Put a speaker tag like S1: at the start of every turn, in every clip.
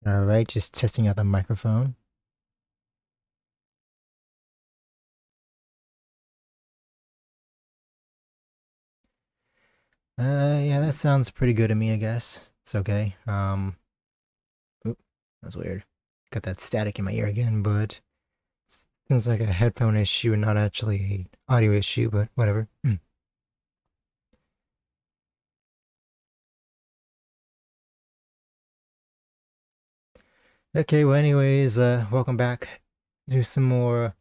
S1: All right, just testing out the microphone. Yeah, that sounds pretty good to me, I guess. It's okay. Oop, that's weird. Got that static in my ear again, but seems like a headphone issue and not actually an audio issue, but whatever. Okay, well, anyways, welcome back. Do some more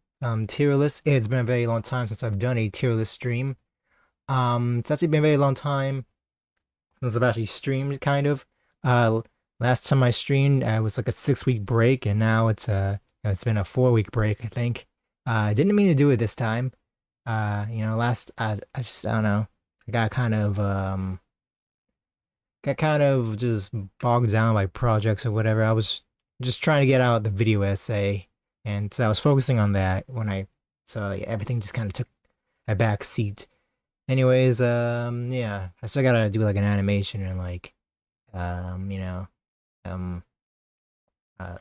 S1: tier lists. It's been a very long time since I've done a tier list stream. It's actually been a very long time since I've actually streamed, kind of. Uh, last time I streamed, was like a 6 week break, and now it's been a 4 week break, I think. I didn't mean to do it this time. Last I don't know. I got kind of just bogged down by projects or whatever. I was just trying to get out the video essay, and so I was focusing on that so yeah, everything just kind of took a back seat. Anyways, yeah, I still gotta do like an animation and like, um, you know, um, uh,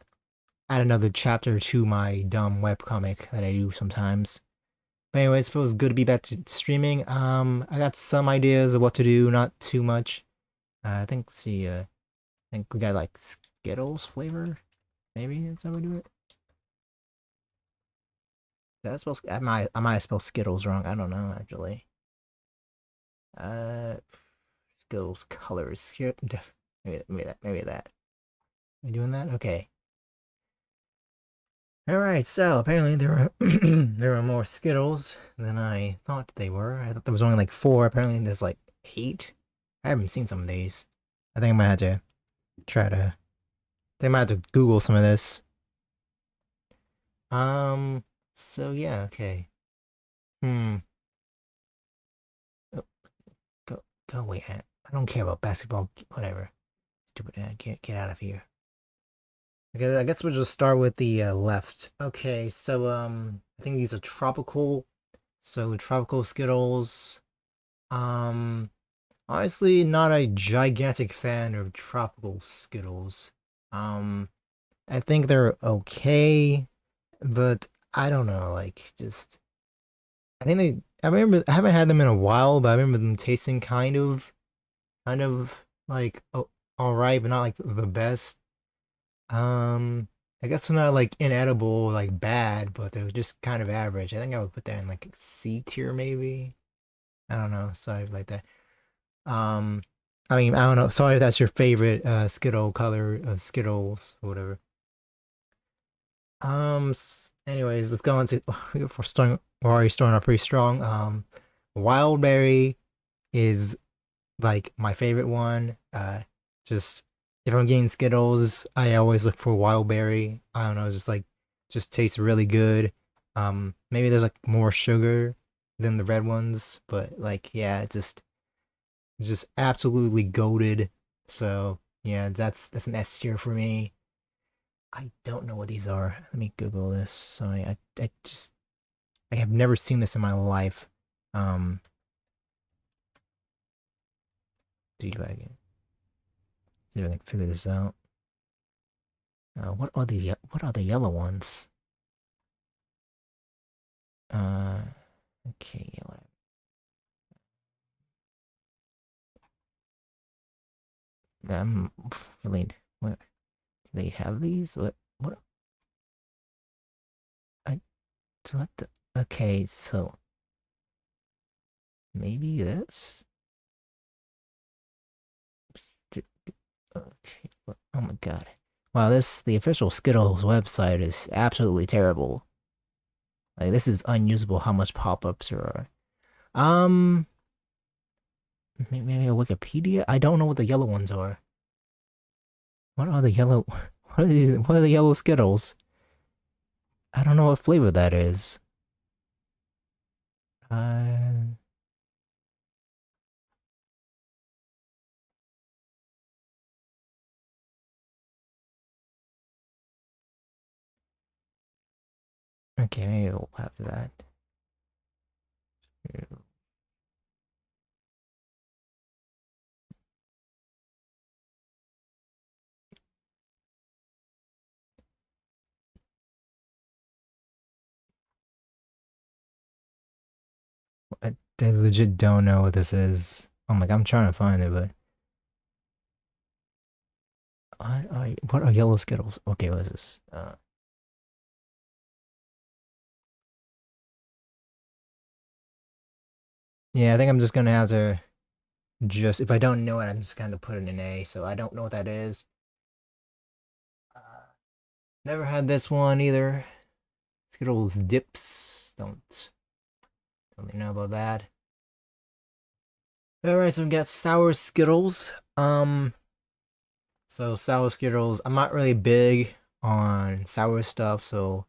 S1: add another chapter to my dumb webcomic that I do sometimes. But anyways, it feels good to be back to streaming. I got some ideas of what to do, not too much. I think, see, I think we got like Skittles flavor. Maybe that's how we do it. Did I spell, I might have spelled Skittles wrong. I don't know, actually. Uh, Skittles colors. Here, maybe that. Are we doing that? Okay. All right, so apparently there are there are more Skittles than I thought they were. I thought there was only like four. Apparently there's like eight. I haven't seen some of these. I think I might have to try to. They might have to Google some of this. Um. So yeah. Okay. Hmm. Oh, go away, Ant. I don't care about basketball. Whatever. Stupid Ant. Get out of here. Okay. I guess we'll just start with the left. Okay. So I think these are tropical. So tropical Skittles. Um. Honestly, not a gigantic fan of tropical Skittles. Um, I think they're okay, but I don't know, like just I think I remember I haven't had them in a while, but I remember them tasting kind of like, oh, all right, but not like the best. Um, I guess they're not like inedible, like bad, but they're just kind of average. I think I would put that in like C tier maybe. I don't know, sorry like that. Um, I mean, I don't know. Sorry if that's your favorite Skittle color of Skittles or whatever. Anyways, let's go on to we're already starting off pretty strong. Wild berry is like my favorite one. Just if I'm getting Skittles, I always look for wild berry. I don't know, just tastes really good. Maybe there's like more sugar than the red ones, but like yeah, just absolutely goated. So yeah, that's an S tier for me. I don't know what these are. Let me Google this. Sorry, I have never seen this in my life. Um, see if I can figure this out. What are the yellow ones? Uh, okay, yellow. Um, really, what do they have these? What? I what the? Okay, so maybe this. Okay. Oh my god. Wow, the official Skittles website is absolutely terrible. Like this is unusable how much pop-ups there are. Um, maybe a Wikipedia? I don't know what the yellow ones are. What are the yellow what are the yellow Skittles? I don't know what flavor that is. Uh, okay, maybe we'll have that. I legit don't know what this is. I'm like, I'm trying to find it, but what are yellow Skittles? Okay, what is this? Yeah, I think I'm just gonna have to just if I don't know it, I'm just gonna put it in A. So I don't know what that is. Uh, Never had this one either. Skittles dips. Don't really know about that. All right, so we got sour Skittles. So sour Skittles. I'm not really big on sour stuff, so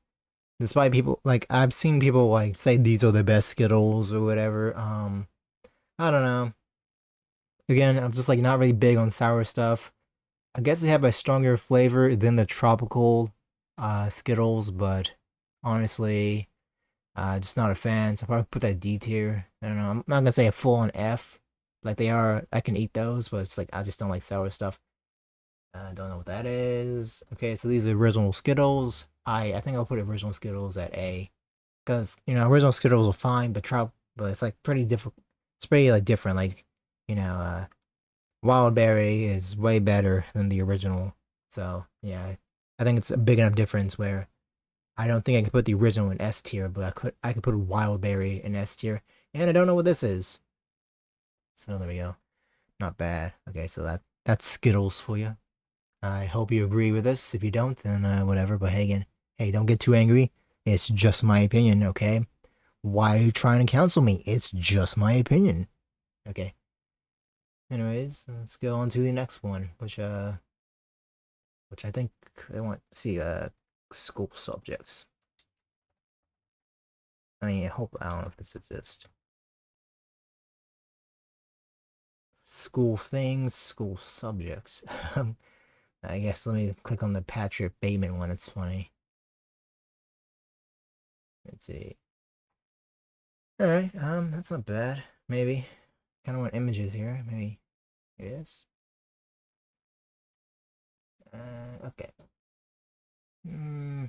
S1: despite people like I've seen people like say these are the best Skittles or whatever. I don't know. Again, I'm just like not really big on sour stuff. I guess they have a stronger flavor than the tropical Skittles, but honestly, just not a fan. So I'll probably put that D tier. I don't know. I'm not gonna say a full on F. Like they are, I can eat those, but it's like I just don't like sour stuff. I don't know what that is. Okay, so these are original Skittles. I think I'll put original Skittles at A, because original Skittles are fine, but it's like pretty different. It's pretty like different. Like you know, Wild Berry is way better than the original. So yeah, I think it's a big enough difference where I don't think I could put the original in S tier, but I could put Wild Berry in S tier. And I don't know what this is. So there we go. Not bad. Okay, so that's Skittles for you. I hope you agree with this. If you don't, then whatever. But hey, again, hey, don't get too angry. It's just my opinion, okay? Why are you trying to cancel me? It's just my opinion. Okay. Anyways, let's go on to the next one, which I think they want to see school subjects. I mean, I don't know if this exists. School things, school subjects. I guess let me click on the Patrick Bateman one. It's funny. Let's see. All right, that's not bad. Maybe. Kind of want images here. Maybe. Yes. Okay. Hmm.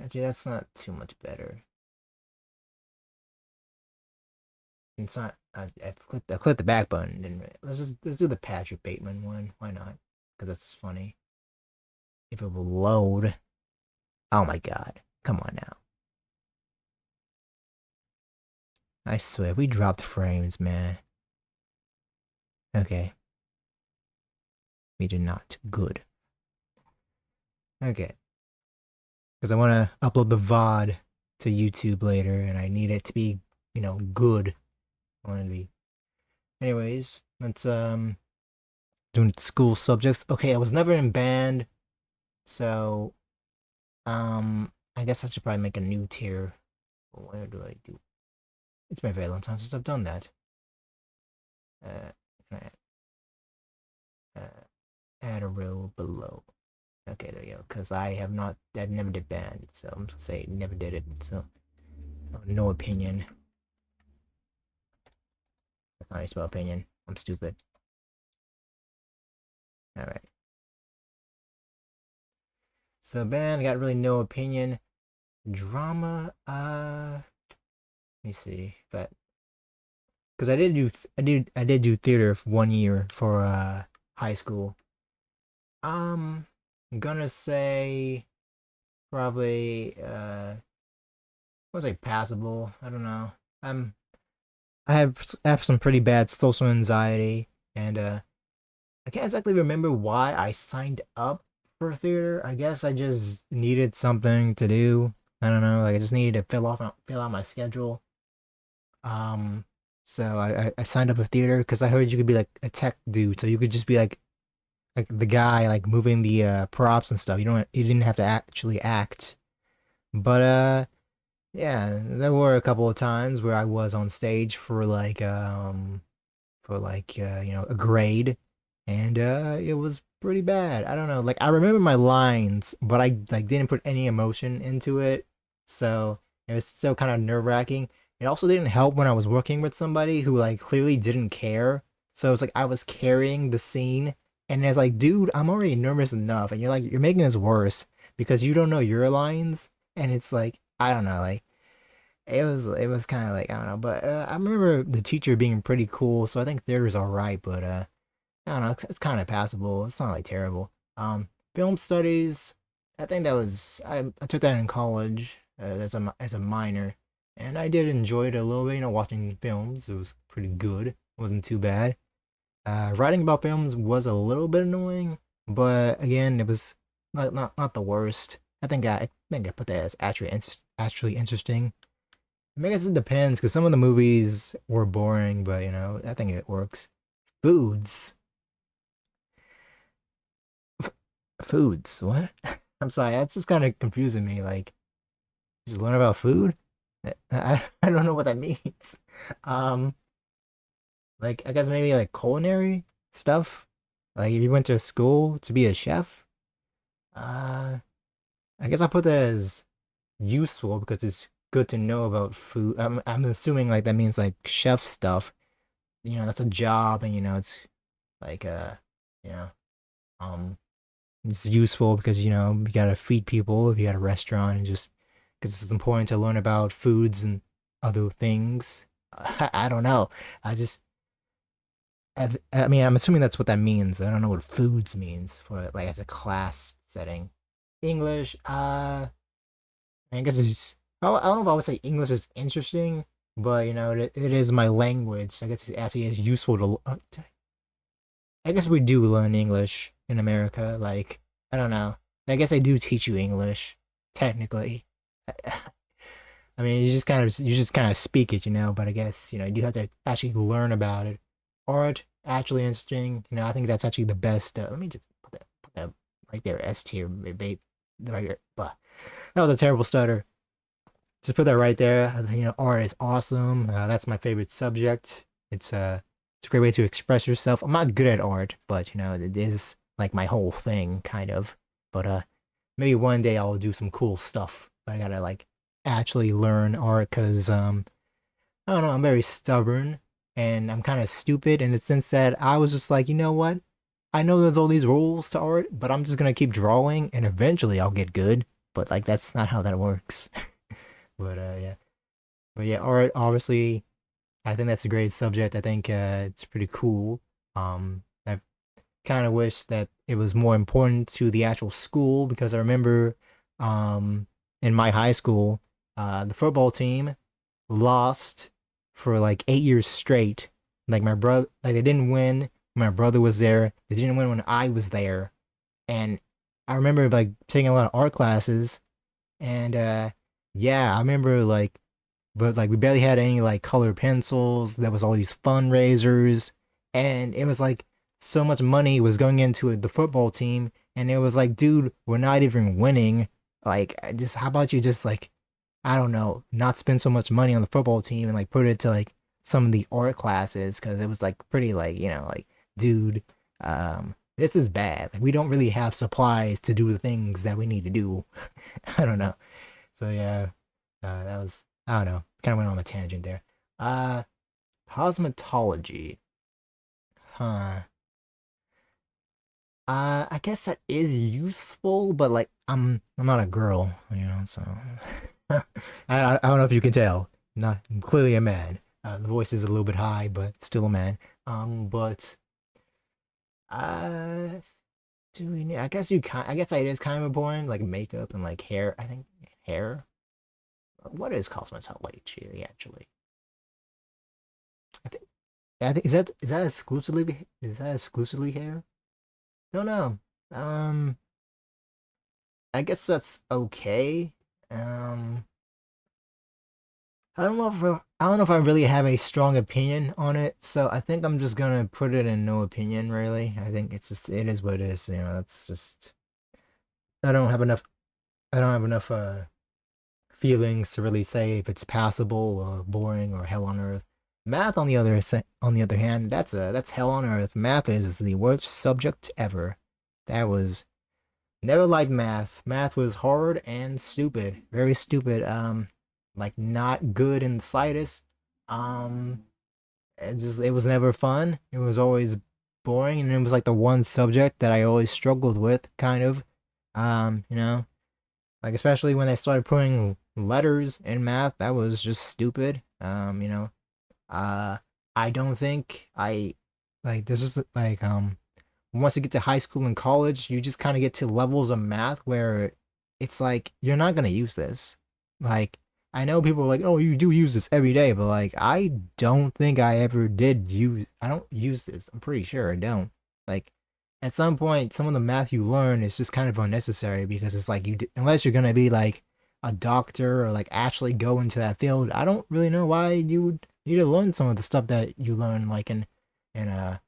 S1: Actually, that's not too much better. It's not. I clicked the back button. Didn't really. Let's do the Patrick Bateman one. Why not? Because that's funny. If it will load. Oh my god. Come on now. I swear we dropped frames, man. Okay. We did not. Good. Okay. Because I want to upload the VOD to YouTube later, and I need it to be, good. I want it to be. Anyways, let's doing school subjects. Okay, I was never in band, so I guess I should probably make a new tier. Where do I do? It's been a very long time since I've done that. Uh, can add a row below. Okay, there you go. Because I never did band, so I'm just gonna say never did it. So no opinion. That's not how you spell opinion. I'm stupid. All right. So band, got really no opinion. Drama, let me see, but because I did do theater for 1 year for high school. I'm gonna say probably I was like passable. I don't know. I'm I have some pretty bad social anxiety, and I can't exactly remember why I signed up for theater. I guess I just needed something to do. I don't know. Like I just needed to fill out my schedule. Um, so I signed up for theater because I heard you could be like a tech dude, so you could just be like the guy like moving the props and stuff. You didn't have to actually act. But yeah, there were a couple of times where I was on stage for a grade, and it was pretty bad. I don't know. Like I remember my lines, but I like didn't put any emotion into it, so it was still kind of nerve-wracking. It also didn't help when I was working with somebody who like clearly didn't care. So it's like I was carrying the scene, and it's like, dude, I'm already nervous enough, and you're making this worse because you don't know your lines, and it's like I don't know, like it was kind of like I don't know, but I remember the teacher being pretty cool, so I think theater's all right, but I don't know, it's kind of passable. It's not like terrible. Film studies, I think that was I took that in college as a minor, and I did enjoy it a little bit. Watching films, it was pretty good. It wasn't too bad. Writing about films was a little bit annoying, but again, it was not the worst. I think I put that as actually interesting. I guess it depends because some of the movies were boring, but I think it works. Foods, F- foods. What? I'm sorry, that's just kind of confusing me. Like, just learn about food. I don't know what that means. Um, like I guess maybe like culinary stuff. Like if you went to school to be a chef. Uh, I guess I put that as useful because it's good to know about food. I'm assuming like that means like chef stuff. That's a job, and it's like you know, um, it's useful because you gotta feed people if you got a restaurant, and just because it's important to learn about foods and other things. I don't know. I just I mean, I'm assuming that's what that means. I don't know what foods means for like as a class setting. English, I guess it's. I don't know if I would say English is interesting, but it is my language. I guess it's actually is useful to. I guess we do learn English in America. Like I don't know. I guess I do teach you English, technically. I mean, you just kind of speak it, But I guess you have to actually learn about it. Art actually interesting. I think that's actually the best. Let me just put that right there. S tier, babe. Right here. Blah. That was a terrible stutter. Just put that right there. Art is awesome. That's my favorite subject. It's a great way to express yourself. I'm not good at art, but it is like my whole thing, kind of. But maybe one day I'll do some cool stuff. But I gotta like actually learn art because I don't know. I'm very stubborn and I'm kind of stupid in the sense that I was just like, you know what? I know there's all these rules to art, but I'm just gonna keep drawing and eventually I'll get good. But like that's not how that works. But yeah. But yeah, art obviously I think that's a great subject. I think it's pretty cool. I kind of wish that it was more important to the actual school because I remember in my high school, the football team lost for like 8 years straight. Like my brother, like they didn't win. My brother was there. They didn't win when I was there. And I remember like taking a lot of art classes and yeah, I remember like but like we barely had any like colored pencils. There was all these fundraisers, and it was like so much money was going into the football team, and it was like, dude, we're not even winning. Like, just how about you just like, I don't know, not spend so much money on the football team and like put it to like some of the art classes because it was like pretty like like, dude, this is bad. Like we don't really have supplies to do the things that we need to do. I don't know. So yeah, that was I don't know. Kind of went on a tangent there. Uh, cosmetology, huh? I guess that is useful, but like I'm not a girl, so I don't know if you can tell. I'm clearly a man. The voice is a little bit high, but still a man. But uh, do we need? I guess it is kind of important, like makeup and like hair. I think hair. What is cosmetology actually? I think I think is that exclusively hair? No, no. Um, I guess that's okay. Um, I don't know if I really have a strong opinion on it, so I think I'm just gonna put it in no opinion, really. I think it is what it is, that's just I don't have enough I don't have enough feelings to really say if it's passable or boring or hell on earth. Math on the other hand, that's hell on earth. Math is the worst subject ever. That was Never liked math. Math was hard and stupid. Very stupid. Like not good in the slightest. Um, it was never fun. It was always boring, and it was like the one subject that I always struggled with, kind of. Um, you know, like especially when they started putting letters in math, that was just stupid. I don't think I like this is like once you get to high school and college, you just kind of get to levels of math where it's like you're not gonna use this. Like I know people are like, oh, you do use this every day, but like I don't think I ever did use. I don't use this. I'm pretty sure I don't. Like at some point, some of the math you learn is just kind of unnecessary because it's like unless you're gonna be like a doctor or like actually go into that field. I don't really know why you would need to learn some of the stuff that you learn like in and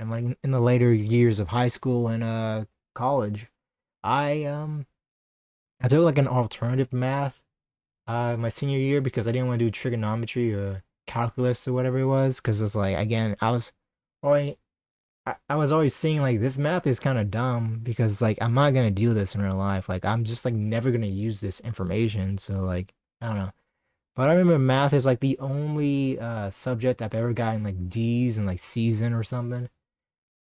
S1: like in the later years of high school and college. I I took like an alternative math my senior year because I didn't want to do trigonometry or calculus or whatever it was because it's like again already I was always seeing like this math is kind of dumb because like I'm not gonna do this in real life. Like I'm just like never gonna use this information. So like I don't know. But I remember math is like the only subject I've ever gotten like D's and like C's in or something.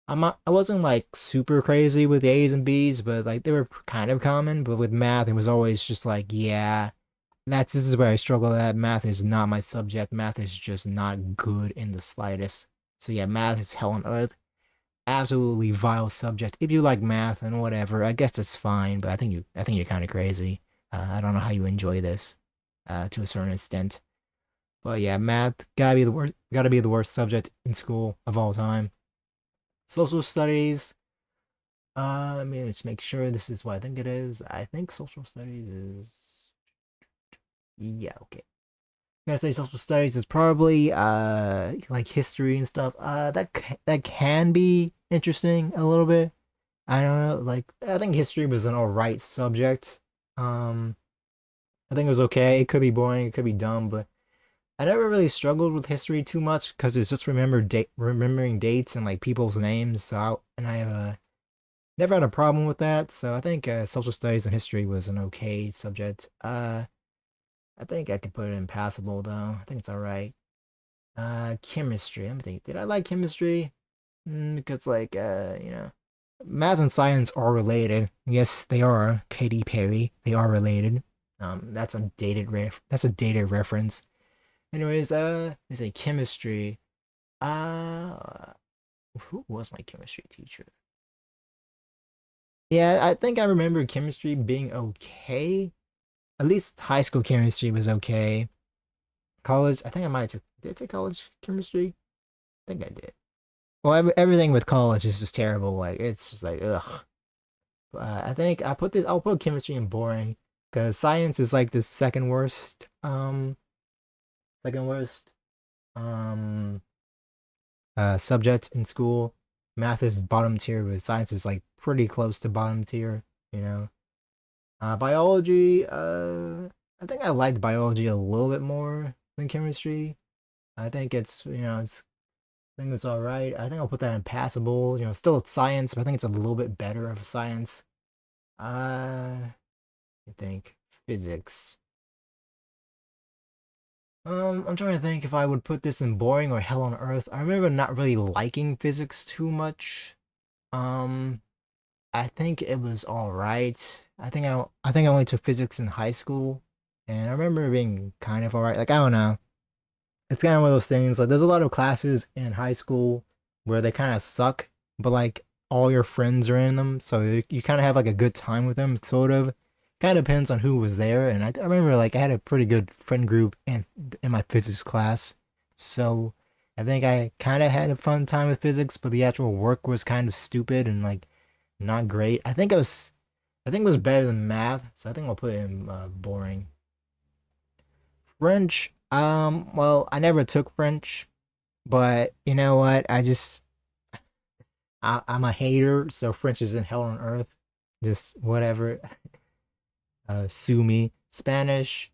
S1: I wasn't like super crazy with A's and B's, but like they were kind of common. But with math, it was always just like, yeah, this is where I struggle at. Math is not my subject. Math is just not good in the slightest. So yeah, math is hell on earth. Absolutely vile subject. If you like math and whatever, I guess it's fine. But I think you're kind of crazy. I don't know how you enjoy this, to a certain extent. But yeah, math gotta be the worst. Gotta be the worst subject in school of all time. Social studies. Let me just make sure this is what I think it is. I think social studies is yeah, okay. I'm gonna say social studies is probably like history and stuff. That can be interesting a little bit. I don't know, like I think history was an alright subject. Um I think it was okay. It could be boring, it could be dumb, but I never really struggled with history too much because it's just remembering dates and like people's names. And I never had a problem with that. So I think social studies and history was an okay subject. I think I could put it in passable though. I think it's all right. Chemistry. Let me think. Did I like chemistry? Because like math and science are related. Yes, they are. Katy Perry. They are related. That's a dated reference. Anyways, let's say chemistry. Uh, who was my chemistry teacher? Yeah, I think I remember chemistry being okay. At least high school chemistry was okay. College, I think I might have took. Did I take college chemistry? I think I did. Well, everything with college is just terrible. Like it's just like ugh. I think I'll put chemistry in boring because science is like the second worst um subject in school. Math is bottom tier, but science is like pretty close to bottom tier, you know. Biology, I think I liked biology a little bit more than chemistry. I think I think it's all right. I think I'll put that in passable. Still it's science, but I think it's a little bit better of science. I think physics. I'm trying to think if I would put this in boring or hell on earth. I remember not really liking physics too much. Um, I think it was all right. I think I only took physics in high school, and I remember it being kind of all right. Like I don't know. It's kind of one of those things. Like there's a lot of classes in high school where they kind of suck, but like all your friends are in them, so you kind of have like a good time with them. Sort of. Kind of depends on who was there, and I remember like I had a pretty good friend group in my physics class, so I think I kind of had a fun time with physics, but the actual work was kind of stupid and like not great. I think it was better than math, so I think I'll put it in boring. French, well, I never took French, but you know what? I'm a hater, so French is in hell on earth. Just whatever. Sue me. Spanish,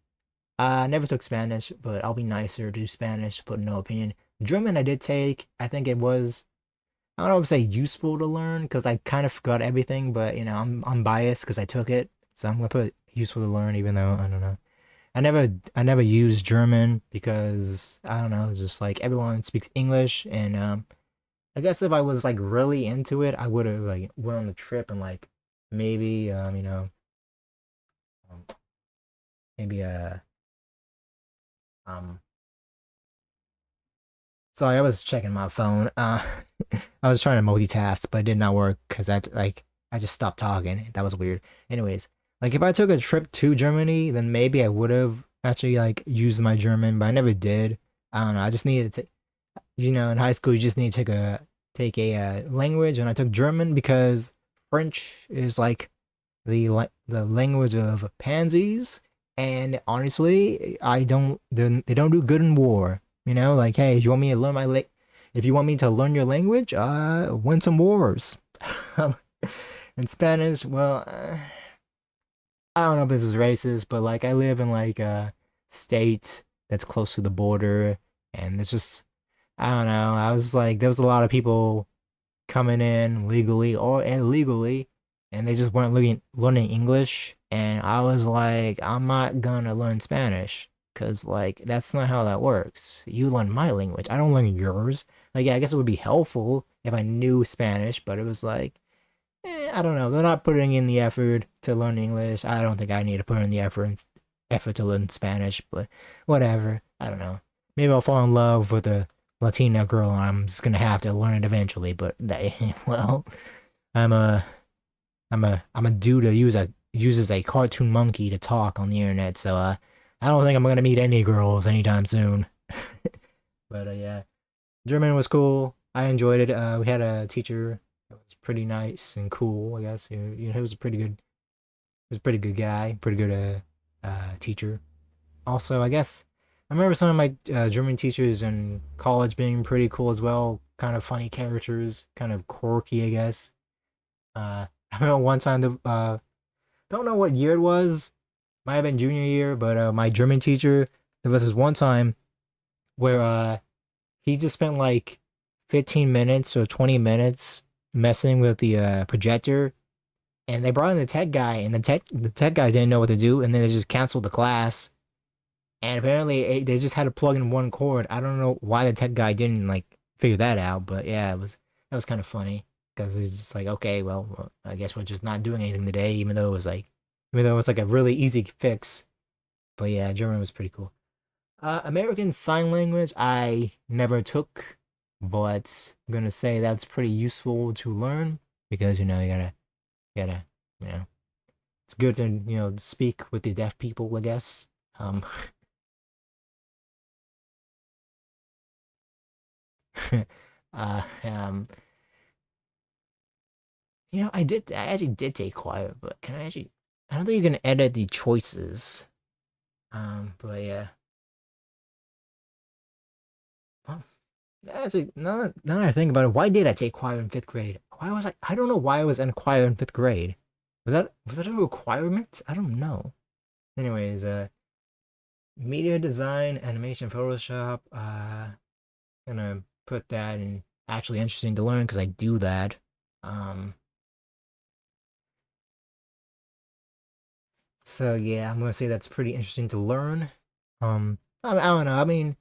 S1: I never took Spanish, but I'll be nicer to Spanish, but no opinion. German I did take. I think it was I don't know if say useful to learn because I kind of forgot everything, but I'm biased because I took it, so I'm gonna put useful to learn even though I don't know. I never used German because I don't know, it's just like everyone speaks English and I guess if I was like really into it, I would have like went on the trip and like maybe um maybe um sorry, I was checking my phone. I was trying to multitask, but it did not work because I just stopped talking. That was weird. Anyways, like if I took a trip to Germany, then maybe I would have actually like used my German, but I never did. I don't know. I just needed to, in high school you just need to take a language, and I took German because French is like the language of pansies, and honestly, they don't do good in war. Like, hey, if you want me to learn if you want me to learn your language, win some wars. In Spanish, well, I don't know if this is racist, but like I live in like a state that's close to the border, and it's just I don't know. I was like, there was a lot of people coming in legally or illegally, and they just weren't learning English. And I was like, I'm not gonna learn Spanish because like that's not how that works. You learn my language. I don't learn yours. Like, yeah, I guess it would be helpful if I knew Spanish, but it was like, I don't know. They're not putting in the effort to learn English. I don't think I need to put in the effort to learn Spanish, but whatever. I don't know. Maybe I'll fall in love with a Latina girl and I'm just gonna have to learn it eventually, but well, I'm a I'm a dude who uses a cartoon monkey to talk on the internet, so I don't think I'm gonna meet any girls anytime soon. But yeah, German was cool. I enjoyed it. We had a teacher that was pretty nice and cool, I guess. He was a pretty good guy, pretty good teacher. Also, I guess I remember some of my German teachers in college being pretty cool as well. Kind of funny characters, kind of quirky, I guess. I remember one time don't know what year it was. Might have been junior year, but my German teacher, there was this one time where he just spent like 15 minutes or 20 minutes messing with the projector, and they brought in the tech guy, and the tech guy didn't know what to do, and then they just canceled the class. And apparently they just had to plug in one cord. I don't know why the tech guy didn't like figure that out, but yeah, that was kind of funny because it's just like, okay, well, I guess we're just not doing anything today, even though it was like a really easy fix. But yeah, German was pretty cool. American Sign Language I never took, but I'm gonna say that's pretty useful to learn because you gotta you know it's good to speak with the deaf people, I guess. Um, uh, um, I actually did take choir, but I don't think you can edit the choices. But yeah. Well, now that I think about it, why did I take choir in fifth grade? I don't know why I was in choir in fifth grade. Was that a requirement? I don't know. Anyways, media design, animation, Photoshop, gonna put that in actually interesting to learn because I do that. Um, So yeah, I'm gonna say that's pretty interesting to learn. I don't know. I mean,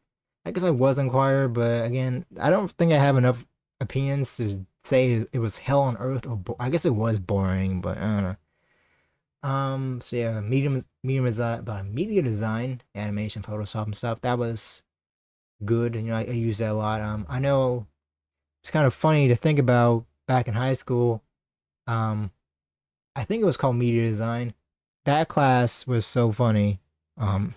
S1: I guess I was in choir, but again, I don't think I have enough opinions to say it was hell on earth or I guess it was boring, but I don't know. So yeah, media design, animation, Photoshop and stuff. That was good. I use that a lot. I know it's kind of funny to think about back in high school. Um, I think it was called media design. That class was so funny. Um,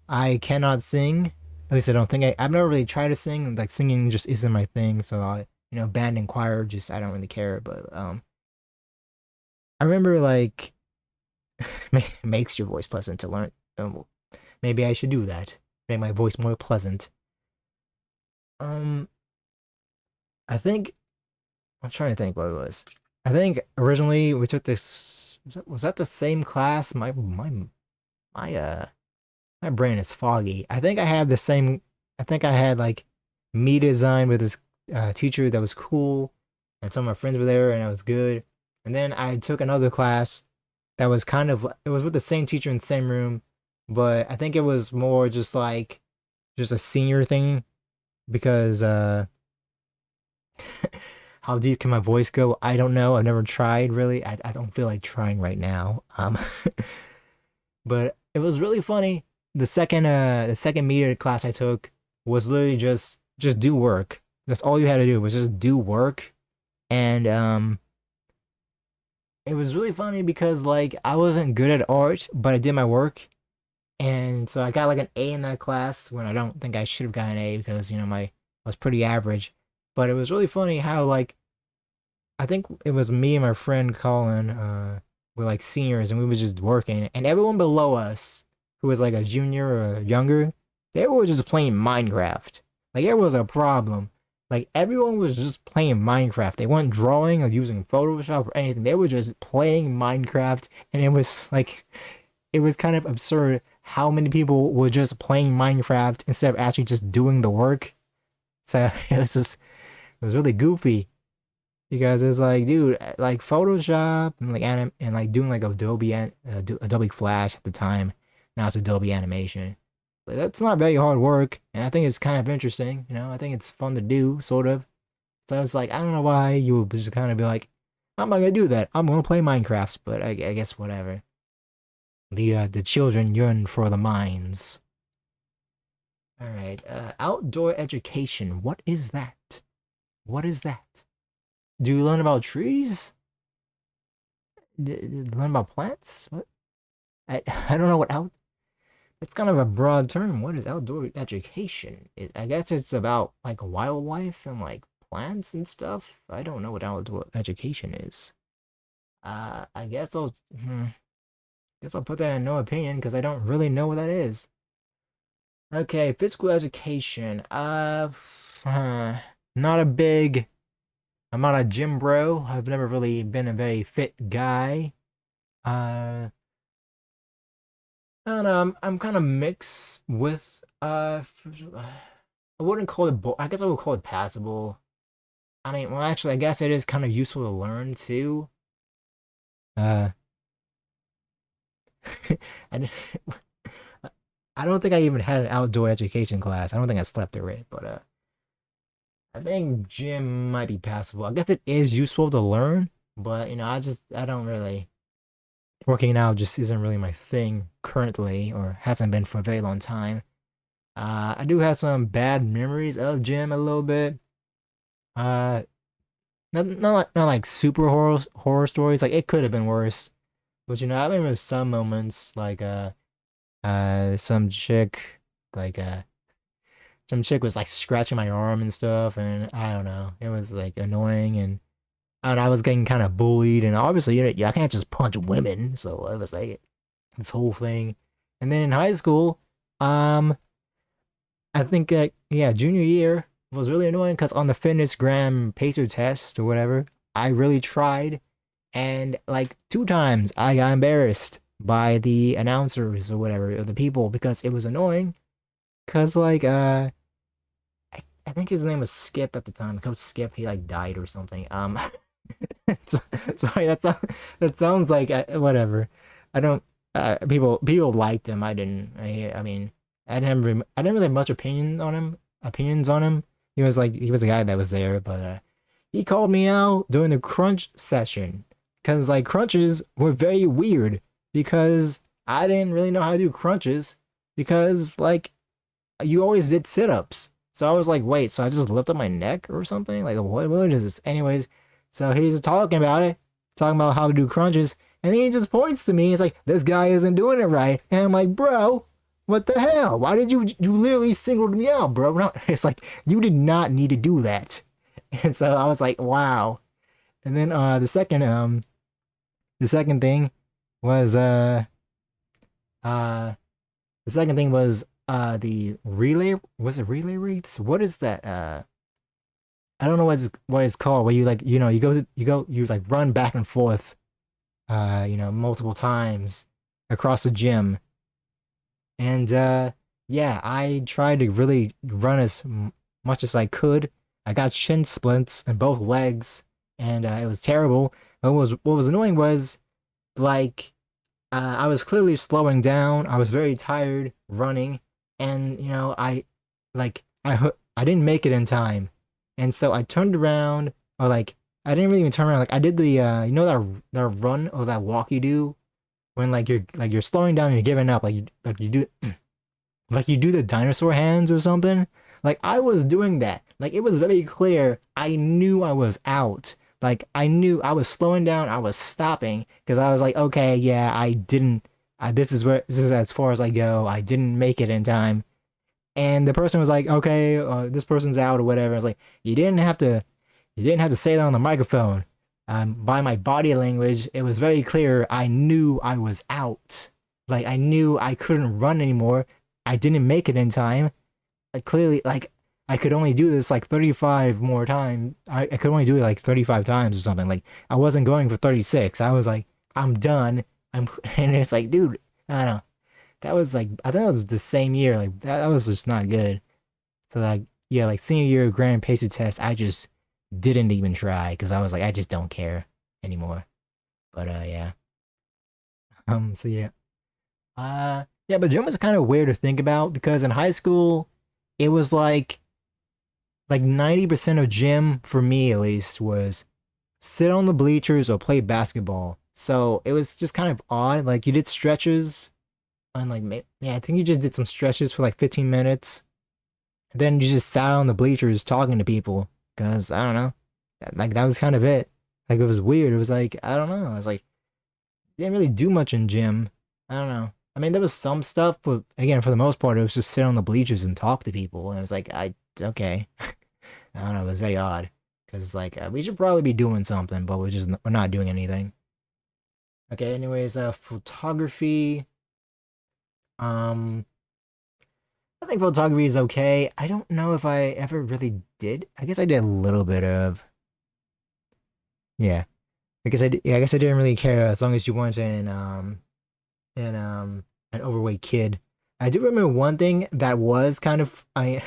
S1: I cannot sing. At least I don't think I've never really tried to sing. Like singing just isn't my thing. So band and choir, just I don't really care. But I remember like makes your voice pleasant to learn. Well, maybe I should do that. Make my voice more pleasant. Um, I think I'm trying to think what it was. I think originally we took this. Was that the same class? My my brain is foggy. I think I had the same. I think I had like me design with this teacher that was cool, and some of my friends were there, and it was good. And then I took another class that was it was with the same teacher in the same room, but I think it was more just like just a senior thing because how deep can my voice go? I don't know. I've never tried really. I don't feel like trying right now. But it was really funny. The second media class I took was literally just do work. That's all you had to do was just do work. And it was really funny because like I wasn't good at art, but I did my work. And so I got like an A in that class when I don't think I should have gotten an A because, I was pretty average. But it was really funny how like I think it was me and my friend Colin, were like seniors and we were just working and everyone below us who was like a junior or younger, they were just playing Minecraft. Like it was a problem. Like everyone was just playing Minecraft. They weren't drawing or using Photoshop or anything. They were just playing Minecraft and it was kind of absurd how many people were just playing Minecraft instead of actually just doing the work. So it was really goofy because it's like, dude, like Photoshop and like and like doing like Adobe Flash at the time. Now it's Adobe Animation. Like that's not very hard work, and I think it's kind of interesting. I think it's fun to do, sort of. So it's like I don't know why you would just kind of be like, I'm not gonna do that. I'm gonna play Minecraft, but I guess whatever. The children yearn for the mines. All right. Outdoor education. What is that? What is that? Do you learn about trees? Learn about plants? What? I I don't know what out. It's kind of a broad term. What is outdoor education? I guess it's about like wildlife and like plants and stuff. I don't know what outdoor education is. I guess I'll put that in no opinion because I don't really know what that is. Okay, physical education. Not a big. I'm not a gym bro. I've never really been a very fit guy. Uh, I don't know. I'm kind of mixed with. I wouldn't call it. I guess I would call it passable. I mean, well, actually, I guess it is kind of useful to learn too. Uh, I, I don't think I even had an outdoor education class. I don't think I slept through it, but I think gym might be passable. I guess it is useful to learn, but I don't really working out just isn't really my thing currently, or hasn't been for a very long time. I do have some bad memories of gym a little bit. Uh, not like super horror stories. Like it could have been worse, but I remember some moments like some chick like some chick was like scratching my arm and stuff, and I don't know, it was like annoying, and I was getting kind of bullied, and obviously, I can't just punch women, so it was like this whole thing. And then in high school, um, I think yeah, junior year was really annoying because on the fitness gram pacer test or whatever, I really tried, and like two times I got embarrassed by the announcers or whatever, or the people because it was annoying. Cause like I think his name was Skip at the time. Coach Skip, he like died or something. So- sorry, that sounds like whatever. I don't. People liked him. I didn't. I mean, I didn't really have much opinion on him. Opinions on him. He was a guy that was there, but he called me out during the crunch session because like crunches were very weird because I didn't really know how to do crunches because like you always did sit-ups. So I was like, wait, so I just lift up my neck or something? Like, what is this? Anyways, so he's talking about it, talking about how to do crunches, and then he just points to me. He's like, this guy isn't doing it right. And I'm like, bro, what the hell? Why did you literally singled me out, bro? No, it's like, you did not need to do that. And so I was like, wow. And then the second thing was uh the second thing was the relay, was it relay rates? What is that? I don't know what it's called. Where you like you like run back and forth multiple times across the gym. And yeah, I tried to really run as much as I could. I got shin splints in both legs, and it was terrible. But what was annoying was like I was clearly slowing down. I was very tired running, and I didn't make it in time, and so I turned around, or like I didn't really even turn around. Like I did the that run or that walk you do when like you're slowing down and you're giving up, like you do like you do the dinosaur hands or something. Like I was doing that. Like it was very clear. I knew I was out. Like I knew I was slowing down. I was stopping because I was like, okay, yeah, I didn't. This is as far as I go. I didn't make it in time. And the person was like, okay, this person's out or whatever. I was like, you didn't have to say that on the microphone. By my body language, it was very clear. I knew I was out. Like I knew I couldn't run anymore. I didn't make it in time. Like clearly, like I could only do this like 35 more times. I could only do it like 35 times or something. Like I wasn't going for 36. I was like, I'm done. I'm and it's like, dude, I don't know. That was like I think that was the same year. Like that was just not good. So like yeah, like senior year grand pacer test, I just didn't even try because I was like, I just don't care anymore. But yeah. So yeah. Yeah, but gym was kind of weird to think about because in high school, it was like 90% of gym for me at least was sit on the bleachers or play basketball. So it was just kind of odd. Like you did stretches and yeah, I think you just did some stretches for like 15 minutes. And then you just sat on the bleachers talking to people because I don't know. Like that was kind of it. Like it was weird. It was like I don't know. I was like didn't really do much in gym. I don't know. I mean, there was some stuff, but again, for the most part, it was just sit on the bleachers and talk to people. And it was like, okay. I don't know. It was very odd because like we should probably be doing something, but we're not doing anything. Okay. Anyways, photography. Um, I think photography is okay. I don't know if I ever really did. I guess I did a little bit of. Yeah. Yeah, I guess I didn't really care as long as you weren't an overweight kid. I do remember one thing that was kind of I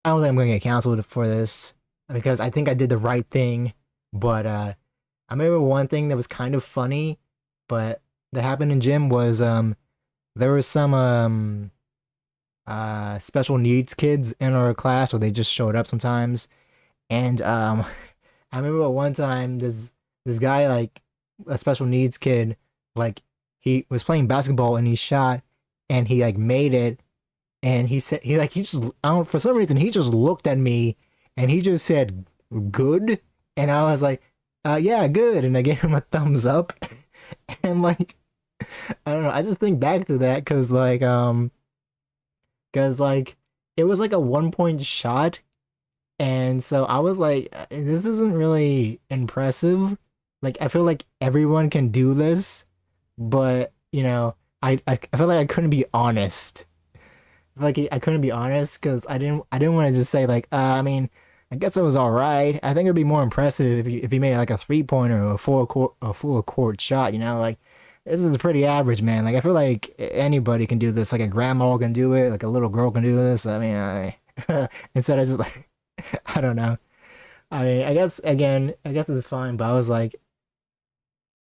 S1: don't think I'm gonna get canceled for this because I think I did the right thing. But I remember one thing that was kind of funny, but that happened in gym was there was some special needs kids in our class where they just showed up sometimes. And I remember one time this guy like a special needs kid like he was playing basketball and he shot and he like made it and he said he just I don't for some reason he just looked at me and he just said good and I was like yeah good and I gave him a thumbs up and like I don't know I just think back to that because it was like a 1 point shot and so I was like, this isn't really impressive. Like, I feel like everyone can do this, but I feel like I couldn't be honest. Like I couldn't be honest because I didn't want to just say like, I mean, I guess it was all right. I think it'd be more impressive if you made like a 3 pointer or a full court shot. Like this is pretty average, man. Like I feel like anybody can do this. Like a grandma can do it. Like a little girl can do this. I mean, instead of just like. I don't know. I mean, I guess again, I guess it's fine, but I was like,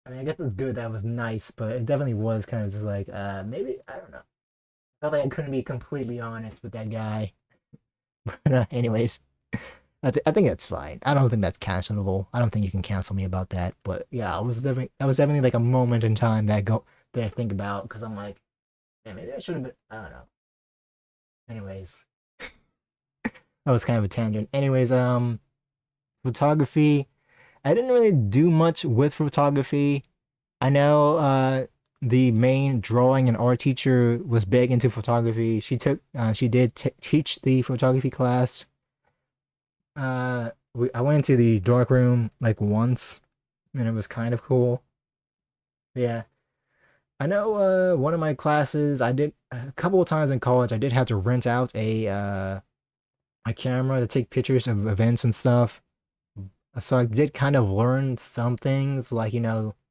S1: I mean, I guess it's good. That was nice, but it definitely was kind of just like, maybe I don't know. I felt like I couldn't be completely honest with that guy. But anyways, I think that's fine. I don't think that's cancelable. I don't think you can cancel me about that. But yeah, that was definitely like a moment in time that I think about because I'm like, yeah, maybe I should have been. I don't know. Anyways, that was kind of a tangent. Anyways, photography. I didn't really do much with photography. I know the main drawing and art teacher was big into photography. She did teach the photography class. I went into the dark room like once, and it was kind of cool. Yeah, I know. One of my classes, I did a couple of times in college. I did have to rent out a camera to take pictures of events and stuff. So I did kind of learn some things, like,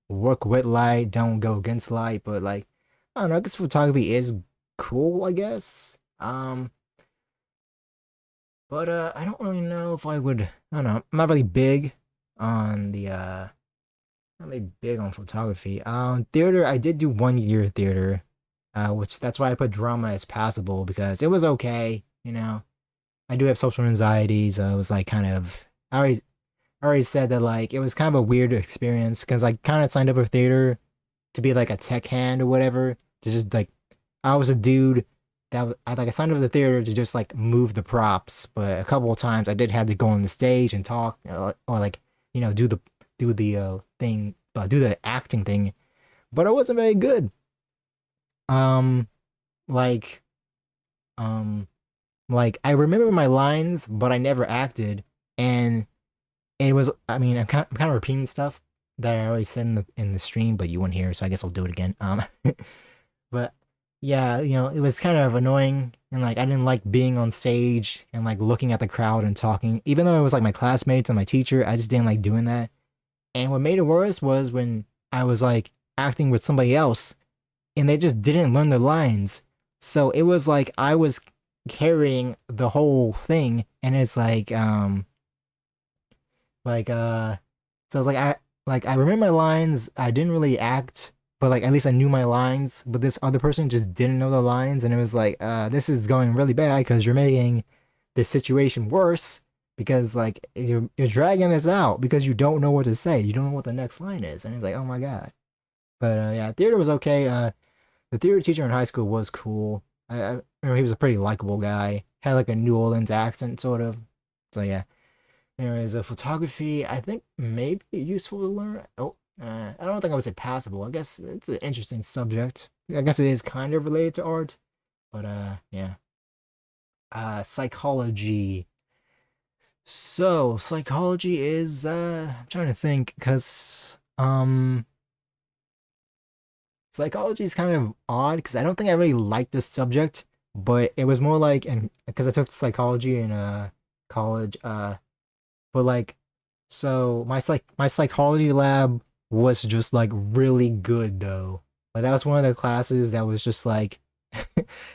S1: work with light, don't go against light, but like, I don't know, I guess photography is cool, I guess. But I don't really know if I would, I don't know, I'm not really big on not really big on photography. Theater, I did do 1 year theater, which that's why I put drama as passable because it was okay, I do have social anxiety, so it was like kind of, I already said that like it was kind of a weird experience because I kind of signed up for theater to be like a tech hand or whatever. To just like I was a dude that I signed up for the theater to just like move the props, but a couple of times I did have to go on the stage and talk or like do the thing, do the acting thing, but I wasn't very good. Um, like um, like I remember my lines, but I never acted, and it was I mean I'm kind of repeating stuff that I already said in the stream, but you wouldn't hear, so I guess I'll do it again. But yeah, it was kind of annoying and like I didn't like being on stage and like looking at the crowd and talking. Even though it was like my classmates and my teacher, I just didn't like doing that. And what made it worse was when I was like acting with somebody else and they just didn't learn the lines. So it was like I was carrying the whole thing and it's like so it's like I remember my lines. I didn't really act, but like at least I knew my lines. But this other person just didn't know the lines, and it was like, this is going really bad because you're making the situation worse because like you're dragging this out because you don't know what to say. You don't know what the next line is, and it's like, oh my God. But yeah, theater was okay. The theater teacher in high school was cool. I remember he was a pretty likable guy. Had like a New Orleans accent, sort of. So yeah. There is a photography. I think maybe useful to learn. Oh, I don't think I would say passable. I guess it's an interesting subject. I guess it is kind of related to art, but yeah. Psychology. So psychology is I'm trying to think because psychology is kind of odd because I don't think I really liked this subject, but it was more like and because I took psychology in college. But like, so my psychology lab was just like really good though. Like that was one of the classes that was just like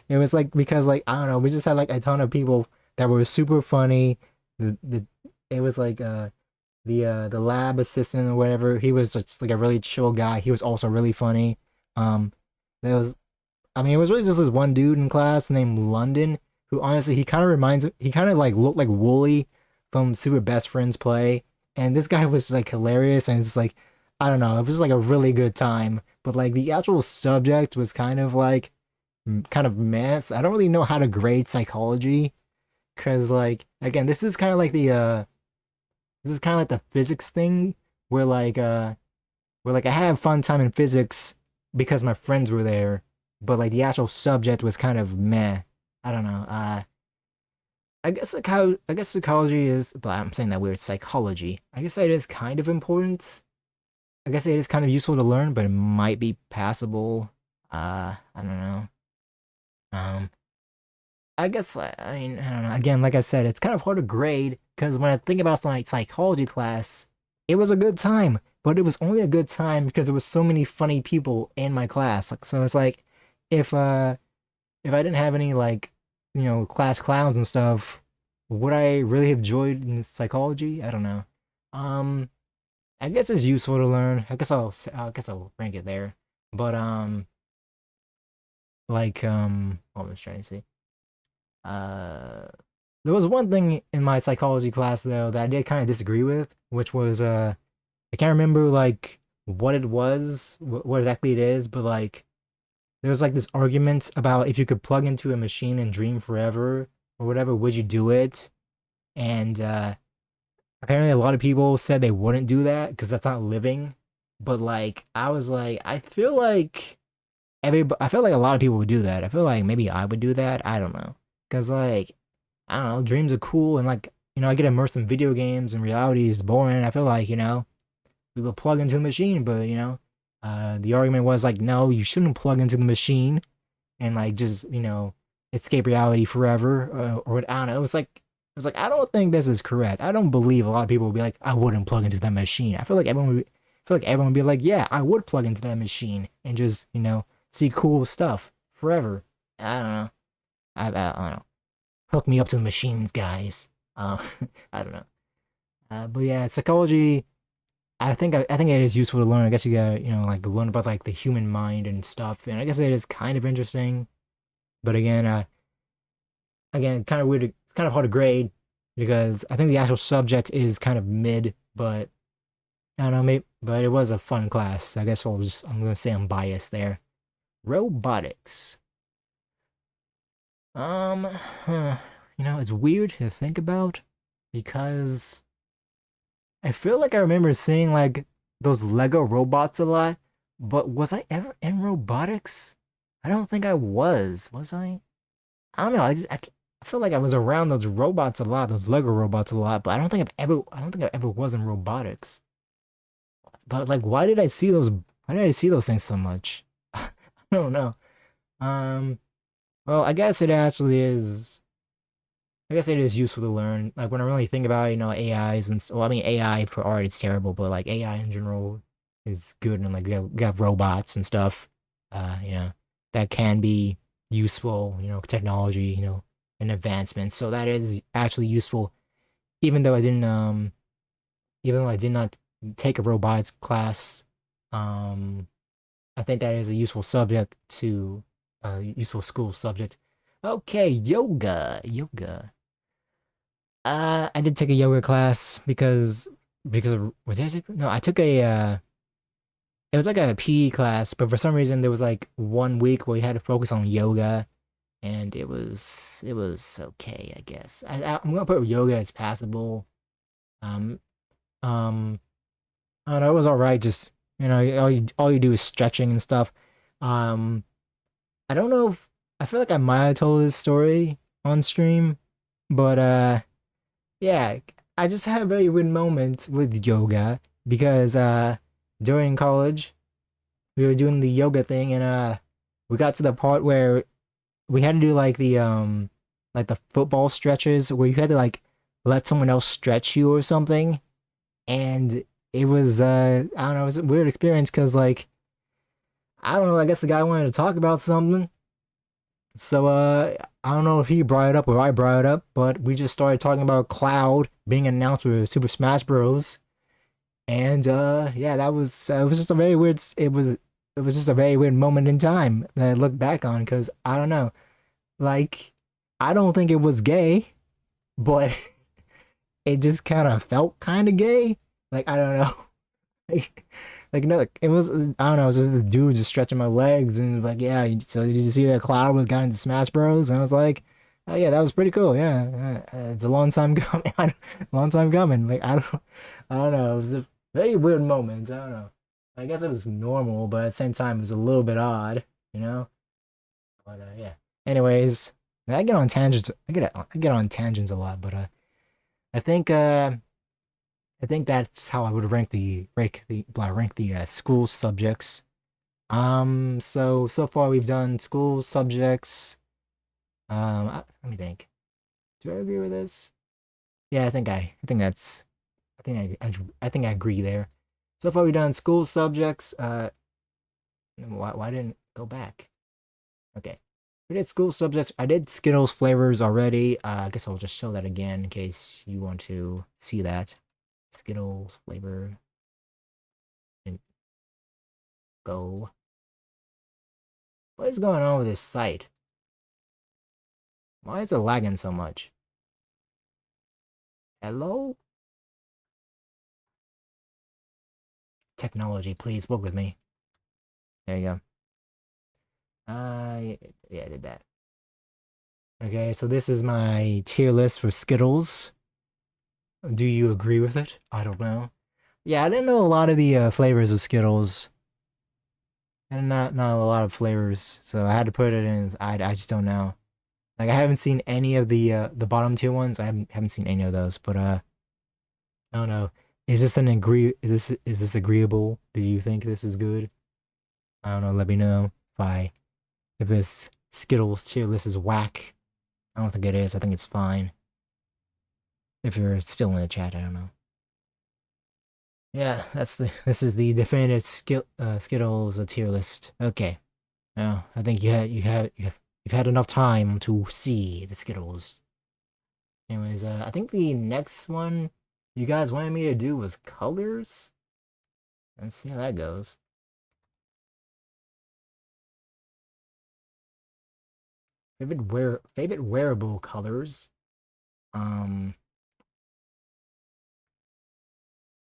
S1: it was like because like I don't know, we just had like a ton of people that were super funny. The it was like the lab assistant or whatever, he was just like a really chill guy. He was also really funny. Um there was I mean, it was really just this one dude in class named London, who honestly he kind of like looked like Wooly from Super Best Friends Play, and this guy was like hilarious, and it's like I don't know, it was like a really good time, but like the actual subject was kind of like kind of mess. I don't really know how to grade psychology because like again, this is kind of like the physics thing where like I had fun time in physics because my friends were there, but like the actual subject was kind of meh. I don't know. I guess psychology is, but I'm saying that weird psychology. I guess it is kind of important. I guess it is kind of useful to learn, but it might be passable. I don't know. Um, I guess I mean I don't know. Again, like I said, it's kind of hard to grade because when I think about my psychology class, it was a good time, but it was only a good time because there was so many funny people in my class. Like so, it's like if uh if I didn't have any like class clowns and stuff, would I really have enjoyed in psychology? I don't know. Um, I guess it's useful to learn. I guess I'll rank it there. But what was I trying to say? Uh, there was one thing in my psychology class though that I did kind of disagree with, which was I can't remember like what it was, what exactly it is, but like there was like this argument about if you could plug into a machine and dream forever or whatever, would you do it? And apparently a lot of people said they wouldn't do that because that's not living. But like I was like, I feel like a lot of people would do that. I feel like maybe I would do that. I don't know. Cause like I don't know, dreams are cool and like I get immersed in video games and reality is boring. I feel like we would plug into the machine, but the argument was like, no, you shouldn't plug into the machine and like just escape reality forever or I don't know. It was like I don't think this is correct. I don't believe a lot of people would be like I wouldn't plug into that machine. I feel like everyone would be like yeah I would plug into that machine and just see cool stuff forever. I don't know. I don't know. Hook me up to the machines, guys. I don't know. But yeah, psychology. I think it is useful to learn. I guess you gotta like learn about like the human mind and stuff, and I guess it is kind of interesting. But again, kind of weird. It's kind of hard to grade because I think the actual subject is kind of mid, but I don't know, maybe, but it was a fun class. I guess I'm gonna say I'm biased there. Robotics. Huh, it's weird to think about because I feel like I remember seeing like those Lego robots a lot, but was I ever in robotics? I don't think I was. Was I? I don't know. I feel like I was around those robots a lot, those Lego robots a lot, but I don't think I ever was in robotics. But like, why did I see those things so much? I don't know. Um, well, I guess it is useful to learn. Like when I really think about, AIs well, I mean, AI for art is terrible, but like AI in general is good. And like we have robots and stuff, that can be useful, technology, and advancements. So that is actually useful, even though even though I did not take a robotics class. Um, I think that is a useful subject useful school subject. Okay, yoga. I did take a yoga class because was it no, I took a it was like a PE class, but for some reason there was like one week where we had to focus on yoga, and it was okay, I guess. I'm gonna put yoga as passable. Um um I don't know, it was all right. Just all you do is stretching and stuff. Um I don't know if I feel like I might have told this story on stream, but yeah, I just had a very weird moment with yoga because during college we were doing the yoga thing, and we got to the part where we had to do like the football stretches where you had to like let someone else stretch you or something. And it was I don't know, it was a weird experience because like I don't know, I guess the guy wanted to talk about something. So I don't know if he brought it up or I brought it up, but we just started talking about Cloud being announced with Super Smash Bros. And yeah, that was it was just a very weird it was just a very weird moment in time that I look back on because I don't know. Like I don't think it was gay, but it just kind of felt kind of gay. Like I don't know. Like no, like, it was I don't know. It was just the dude just stretching my legs and like yeah. So did you see that Cloud was got into Smash Bros? And I was like, oh yeah, that was pretty cool. Yeah, it's a long time coming. Long time coming. Like I don't know. It was a very weird moment. I don't know. I guess it was normal, but at the same time, it was a little bit odd. You know. But yeah. Anyways, I get on tangents. I get on tangents a lot, but I think uh. I think that's how I would rank the school subjects. So far we've done school subjects. Let me think. Do I agree with this? Yeah, I think that's, I think I agree there. So far we've done school subjects. Why didn't it go back? Okay, we did school subjects. I did Skittles flavors already. I guess I'll just show that again in case you want to see that. Skittles flavor and go. What is going on with this site? Why is it lagging so much? Hello? Technology, please work with me. There you go. Yeah, I did that. Okay, so this is my tier list for Skittles. Do you agree with it? I don't know. Yeah, I didn't know a lot of the flavors of Skittles. And not a lot of flavors, so I had to put it in. I just don't know. Like I haven't seen any of the bottom tier ones. I haven't seen any of those, but I don't know. Is this agreeable? Do you think this is good? I don't know. Let me know if this Skittles tier list is whack. I don't think it is. I think it's fine. If you're still in the chat, I don't know. Yeah, this is the definitive Skittles tier list. Okay. Now I think you've had enough time to see the Skittles. Anyways, I think the next one you guys wanted me to do was colors. Let's see how that goes. Favorite wearable colors. Um,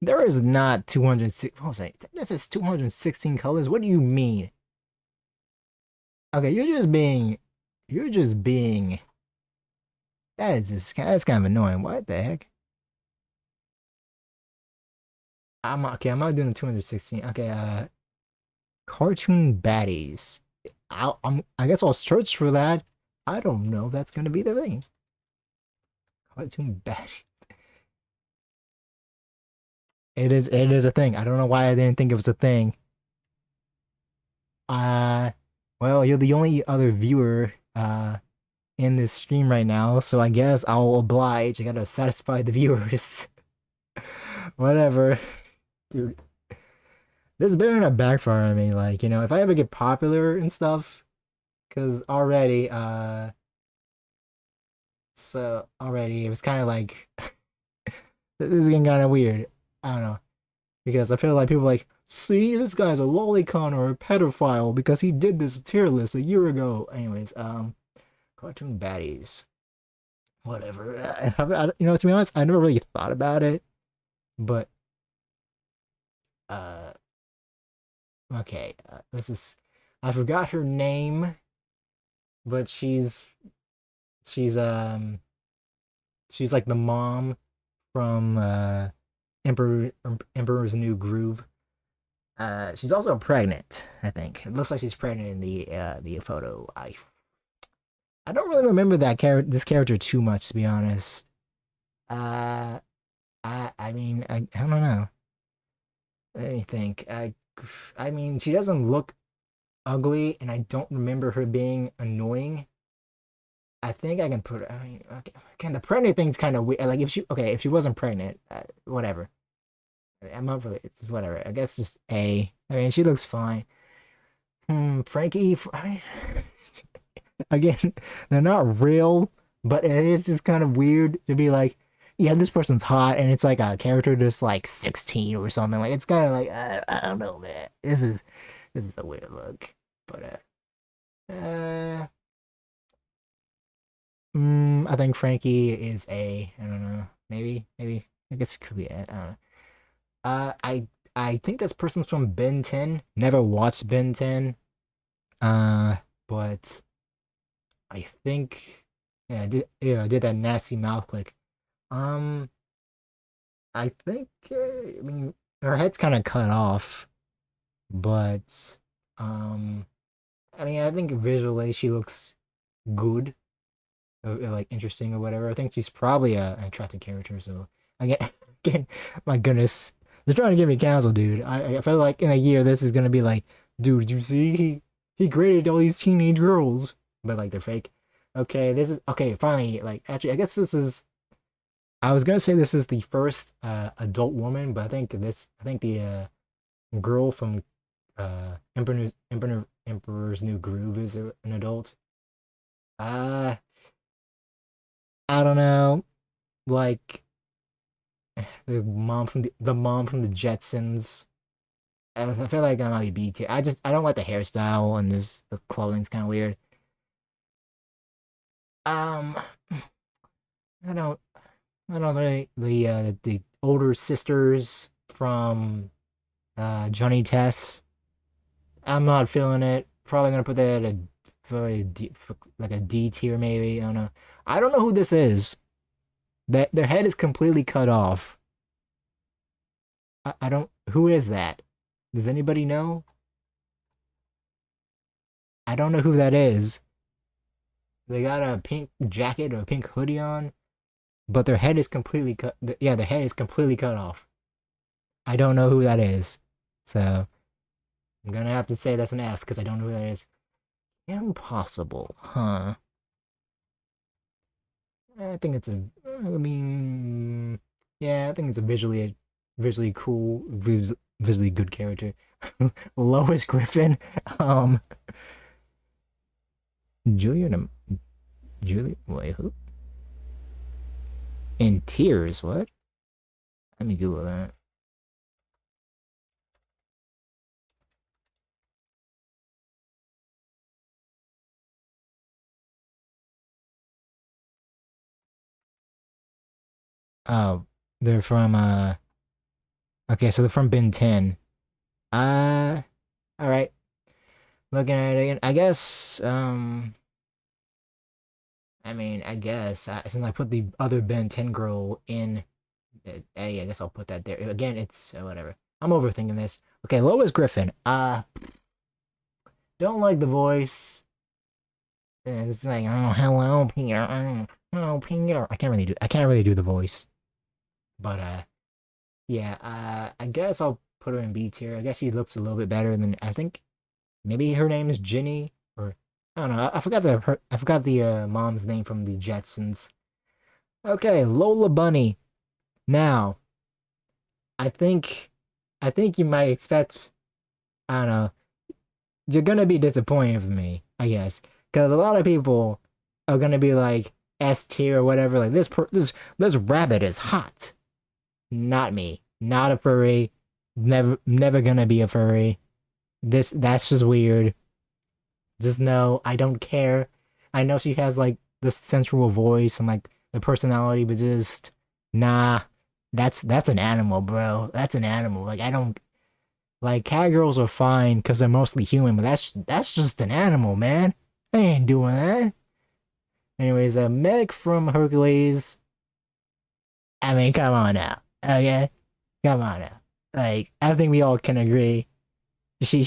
S1: There is not 206. What was I? That says 216 colors. What do you mean? Okay, you're just being, that's kind of annoying. What the heck? I'm not doing the 216. Okay, cartoon baddies. I guess I'll search for that. I don't know if that's gonna be the thing. Cartoon baddies. It is a thing. I don't know why I didn't think it was a thing. Uh, well, you're the only other viewer in this stream right now, so I guess I'll oblige. I gotta satisfy the viewers. Whatever. Dude, this better not backfire on me. Like, if I ever get popular and stuff, because already it was kind of like this is getting kind of weird. I don't know. Because I feel like people are like, see, this guy's a lolicon or a pedophile because he did this tier list a year ago. Anyways, cartoon baddies. Whatever. To be honest, I never really thought about it, but uh, okay. This is, I forgot her name, but she's she's like the mom from Emperor's New Groove. She's also pregnant, I think. It looks like she's pregnant in the photo. I don't really remember this character too much, to be honest. Uh, I mean, I don't know. Let me think. I mean, she doesn't look ugly, and I don't remember her being annoying. I think I can put. I mean, okay, the pregnant thing's kind of weird. Like if she wasn't pregnant, whatever. I mean, I'm not really. It's whatever. I guess just A. I mean, she looks fine. Frankie. I mean, again, they're not real, but it is just kind of weird to be like, yeah, this person's hot, and it's like a character just like 16 or something. Like it's kind of like I don't know, man. This is a weird look, but I think Frankie is A. I don't know. Maybe. I guess it could be A. I don't know. I think this person's from Ben 10. Never watched Ben 10. Uh, but I think I did that nasty mouth click. Um, I think I mean her head's kind of cut off, but um, I mean I think visually she looks good, like interesting or whatever. I think she's probably an attractive character. So again, again, my goodness, they're trying to get me canceled, dude. I feel like in a year this is gonna be like, dude, you see he graded all these teenage girls, but like they're fake. Okay, this is okay. Finally, like actually, I guess this is. I was gonna say this is the first adult woman, but I think the girl from Emperor's New Groove is an adult. Uh, I don't know. Like the mom from the Jetsons. I feel like I might be B tier. I don't like the hairstyle and just the clothing's kind of weird. Um, I don't I don't really the older sisters from Johnny Test. I'm not feeling it. Probably gonna put that at like a D tier maybe. I don't know. I don't know who this is. That their head is completely cut off. I don't. Who is that? Does anybody know? I don't know who that is. They got a pink jacket or a pink hoodie on, but their head is completely cut. Yeah, their head is completely cut off. I don't know who that is, so I'm gonna have to say that's an F because I don't know who that is. Impossible, huh? I think it's a. I mean, yeah, I think it's a visually cool, visually good character. Lois Griffin, um, Julia, Julia, wait, who? In tears? What? Let me Google that. Oh, they're from Okay, so they're from bin 10. All right. Looking at it again. I guess since I put the other Ben 10 girl in A, I guess I'll put that there. Again, it's whatever. I'm overthinking this. Okay, Lois Griffin. Don't like the voice. It's like, oh, hello, Peter. Oh, Peter. I can't really do the voice. But yeah, I guess I'll put her in B tier. I guess she looks a little bit better than I think maybe her name is Ginny or I don't know. I forgot the mom's name from the Jetsons. Okay, Lola Bunny. Now, I think I think you might expect I don't know. You're gonna be disappointed with me, I guess, because a lot of people are gonna be like S tier or whatever. Like this rabbit is hot. Not me. Not a furry. Never gonna be a furry. That's just weird. Just know I don't care. I know she has like the sensual voice and like the personality, but just nah. That's an animal, bro. That's an animal. Like I don't like cat girls are fine because they're mostly human, but that's just an animal, man. I ain't doing that. Anyways, Meg from Hercules. I mean, come on now. Okay, come on now. Like I think we all can agree she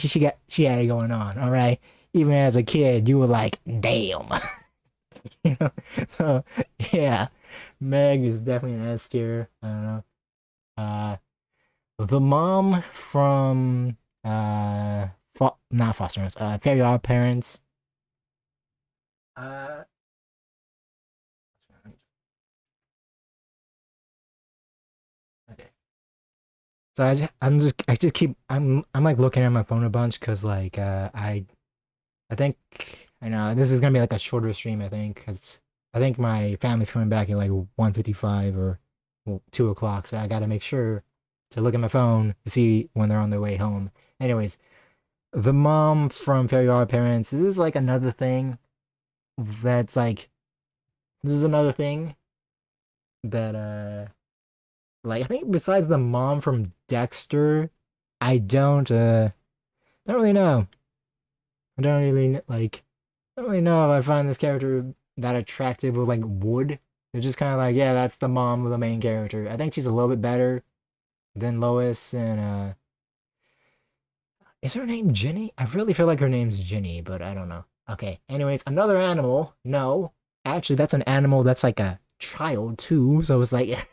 S1: had it going on. All right. Even as a kid, you were like, damn. You know? So yeah, Meg is definitely an S tier. I don't know. Uh, the mom from not Foster Homes, Fairy Odd Parents. Uh, okay. So I just keep I'm like looking at my phone a bunch because like I think I know this is gonna be like a shorter stream. I think because I think my family's coming back at like 1:55 or well, 2 o'clock. So I gotta make sure to look at my phone to see when they're on their way home. Anyways, the mom from Fairy Odd Parents. This is like another thing that's like this is another thing that like I think besides the mom from Dexter, I don't really know. I don't really like I don't really know if I find this character that attractive or like would. It's just kind of like, yeah, that's the mom of the main character. I think she's a little bit better than Lois and is her name Ginny? I really feel like her name's Ginny, but I don't know. Okay. Anyways, another animal. No. Actually, that's an animal that's like a child too. So it's like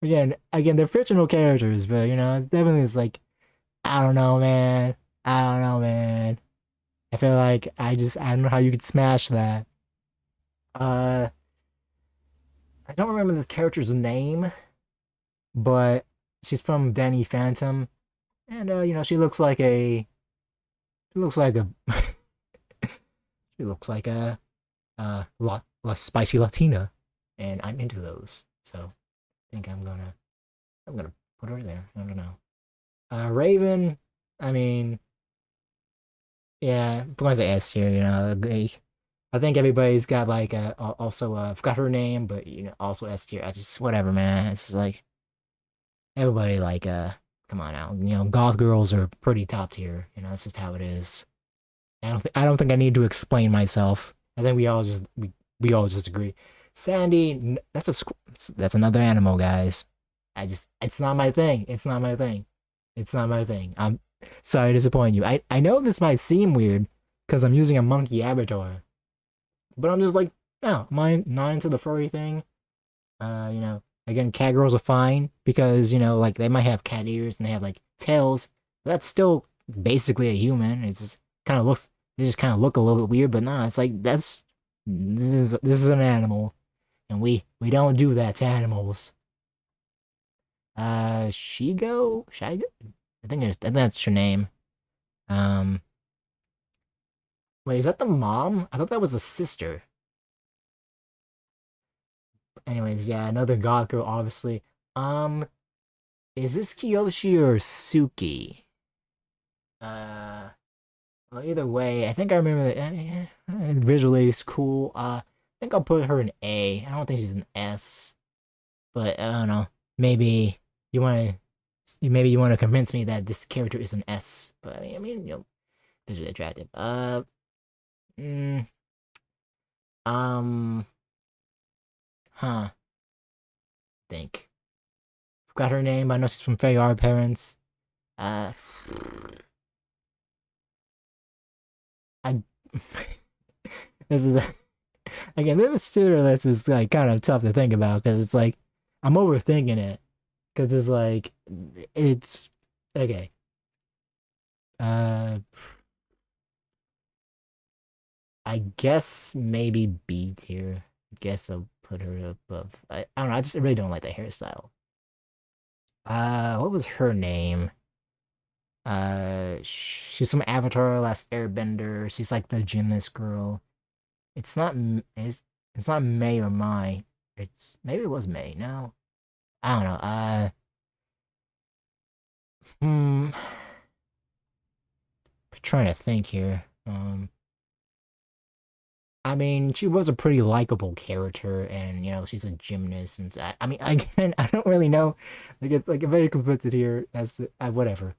S1: again, they're fictional characters, but it definitely is like I don't know, man. I don't know, man. I feel like I don't know how you could smash that. Uh I don't remember this character's name, but she's from Danny Phantom, and she looks like a she looks like a la spicy Latina, and I'm into those, so I think I'm gonna put her there. I don't know. Raven, I mean, yeah, because of S here, I think everybody's got like also I forgot her name, but also S tier. I just whatever, man. It's just like everybody like come on now. Goth girls are pretty top tier. That's just how it is. I don't think I need to explain myself. I think we all just agree. Sandy, that's another animal, guys. It's not my thing. It's not my thing. It's not my thing. I'm sorry to disappoint you. I know this might seem weird because I'm using a monkey avatar, but I'm just like, no, mine not into the furry thing. Again, cat girls are fine because, like they might have cat ears and they have like tails. But that's still basically a human. They just kind of look a little bit weird, but nah, it's like this is an animal, and we don't do that to animals. Shigo? I think that's her name. Um, wait, is that the mom? I thought that was the sister. Anyways, yeah, another god girl, obviously. Um, is this Kiyoshi or Suki? Uh, well, either way, I think I remember that visually it's cool. I think I'll put her in A. I don't think she's an S, but I don't know. Maybe you want to maybe you want to convince me that this character is an S, but visually attractive. Mm, um, huh. Think. Forgot her name. I know she's from Fairy Odd Parents. Uh, I. This is again. This tutor list is like kind of tough to think about because it's like I'm overthinking it because it's okay. Uh, I guess maybe B tier. I guess I'll put her above. I don't know. I just really don't like the hairstyle. What was her name? She's from Avatar: Last Airbender. She's like the gymnast girl. It's not May or Mai. It's maybe it was May. No, I don't know. Hmm. Trying to think here. I mean, she was a pretty likable character, and she's a gymnast, and so, I mean, again, I don't really know. Like it's like very conflicted here as to, whatever.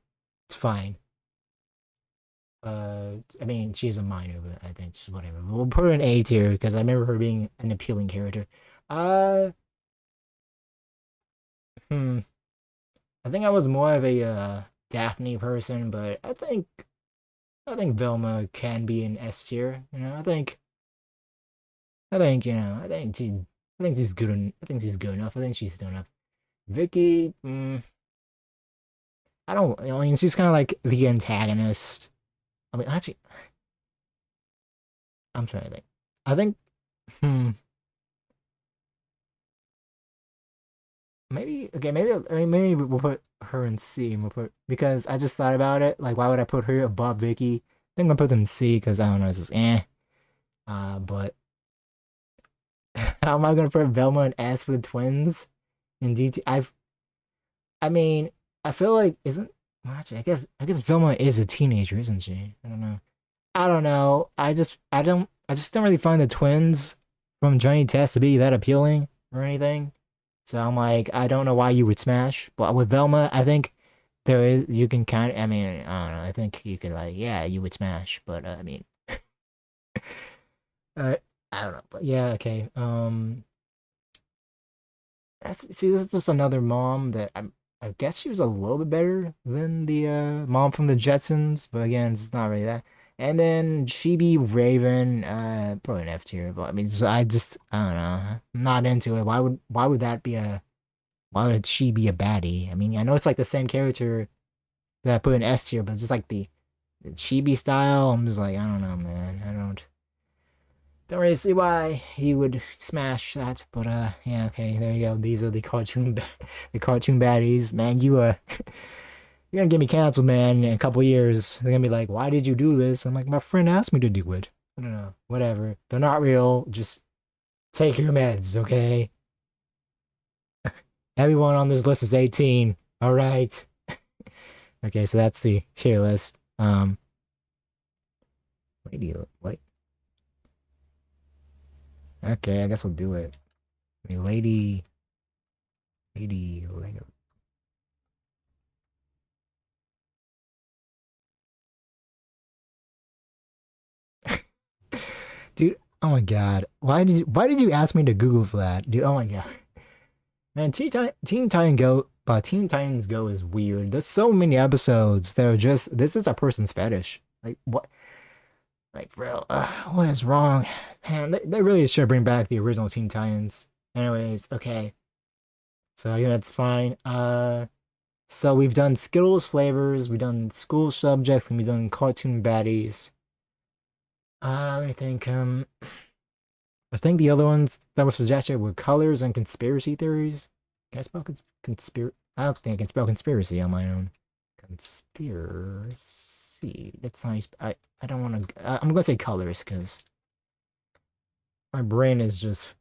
S1: It's fine. I mean, she's a minor, but I think she's whatever. We'll put her in A tier because I remember her being an appealing character. Uh, hmm. I think I was more of a Daphne person, but I think Velma can be an S tier. I think she's good. I think she's good enough. I think she's good enough. Vicky, I don't. I mean, she's kind of like the antagonist. I mean, actually, I'm trying to think. I think, hmm, maybe okay, maybe we'll put her in C. And we'll put because I just thought about it. Like, why would I put her above Vicky? I think I'm gonna put them in C because I don't know. It's just but how am I gonna put Velma and S for the twins in DT? I mean, I feel like isn't well, actually, I guess Velma is a teenager, isn't she? I don't know. I don't know. I just don't really find the twins from Johnny Test to be that appealing or anything. So I'm like, I don't know why you would smash. But with Velma, I think you can kind of, I mean, I don't know. I think you could like, yeah, you would smash. But I mean, uh, I don't know. But yeah, okay. This is just another mom that I guess she was a little bit better than the mom from the Jetsons, but again, it's not really that. And then Chibi Raven, probably an F tier, but I mean, I don't know, I'm not into it. Why would she be a baddie? I mean, I know it's like the same character that I put in S tier, but it's just like the Chibi style. I'm just like, I don't know, man. I don't really see why he would smash that, but yeah, okay, there you go. These are the the cartoon baddies, man. You're gonna get me canceled, man. In a couple years, they're gonna be like, "Why did you do this?" I'm like, "My friend asked me to do it." I don't know, whatever. They're not real. Just take your meds, okay? Everyone on this list is 18. All right. Okay, so that's the tier list. What? Okay, I guess we'll do it. I mean, Lego. Dude, oh my god. Why did you ask me to Google for that? Dude, oh my god. Man, Teen Titans Go is weird. There's so many episodes that are just this is a person's fetish. Like what like bro, what is wrong? Man, they really should bring back the original Teen Titans. Anyways, okay. So yeah, that's fine. So we've done Skittles flavors, we've done school subjects, and we've done cartoon baddies. Let me think. I think the other ones that were suggested were colors and conspiracy theories. Can I spell conspiracy? I don't think I can spell conspiracy on my own. Conspiracy. That's how you I don't want to. I'm gonna say colors because my brain is just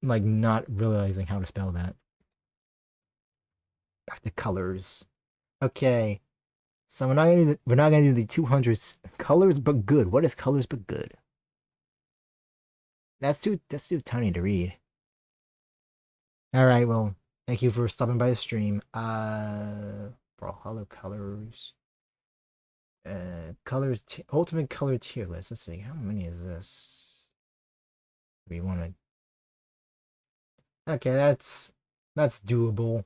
S1: like not realizing how to spell that. Back to colors. Okay, so we're not gonna do the 200 colors, but good. What is colors but good? That's too tiny to read. All right, well. Thank you for stopping by the stream. Brawlhalla colors. Colors. Ultimate color tier list. Let's see. How many is this? We want to. Okay, that's doable.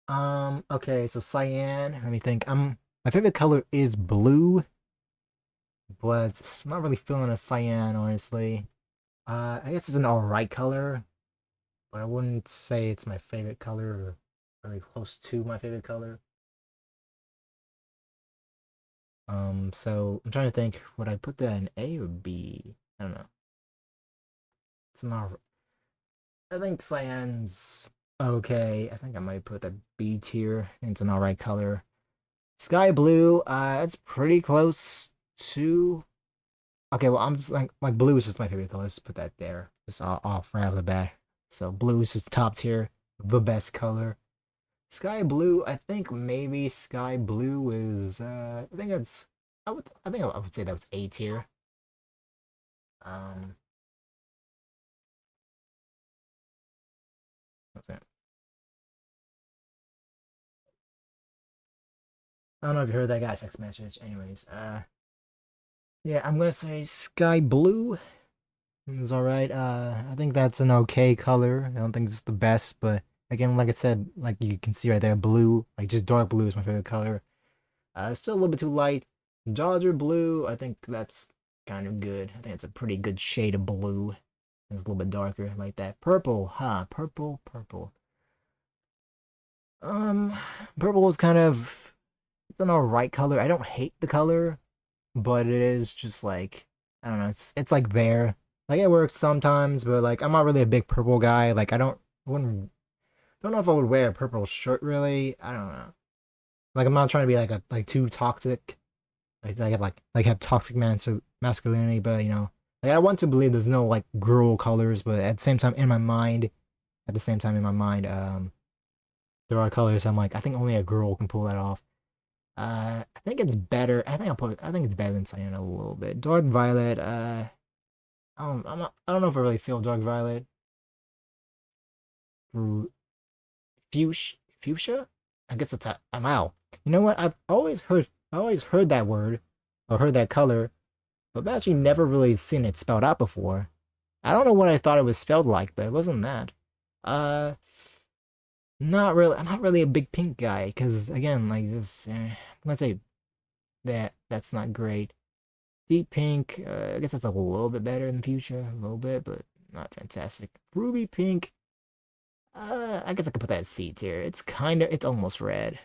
S1: Okay, so cyan. Let me think. My favorite color is blue, but I'm not really feeling a cyan, honestly. I guess it's an alright color, but I wouldn't say it's my favorite color or really close to my favorite color. So I'm trying to think, would I put that in A or B? I don't know. It's not. I think cyan's okay. I think I might put that B tier. It's an alright color. Sky blue, it's pretty close to. Okay, well I'm just like blue is just my favorite color. Let's put that there. Just off right off the bat. So blue is just top tier, the best color. Sky blue, I think maybe sky blue is I think that's I would say that was A tier. Um what's that? I don't know if you heard that guy text message. Anyways, yeah, I'm gonna say sky blue. It's alright. I think that's an okay color. I don't think it's the best, but again, like I said, like you can see right there, blue, like just dark blue is my favorite color. It's still a little bit too light. Dodger blue, I think that's kind of good. I think it's a pretty good shade of blue. It's a little bit darker like that. Purple, huh? Purple. Um, Purple is kind of it's an alright color. I don't hate the color, but it is just like I don't know. It's like there. Like it works sometimes, but like I'm not really a big purple guy. Like I wouldn't don't know if I would wear a purple shirt really. I don't know. Like I'm not trying to be like too toxic. Like have toxic masculinity, but like I want to believe there's no like girl colors, but at the same time in my mind, there are colors I'm like I think only a girl can pull that off. I think it's better. I think it's better than cyan a little bit. Dark violet. I don't know if I really feel dark violet. Ru- Fuchsia. I guess it's I'm out. You know what? I always heard that word or heard that color, but I've actually never really seen it spelled out before. I don't know what I thought it was spelled like, but it wasn't that. Uh, Not really. I'm not really a big pink guy because again, like this, I'm gonna say that's not great. Deep pink, I guess that's a little bit better than fuchsia, a little bit, but not fantastic. Ruby pink, I guess I could put that at C tier. It's almost red.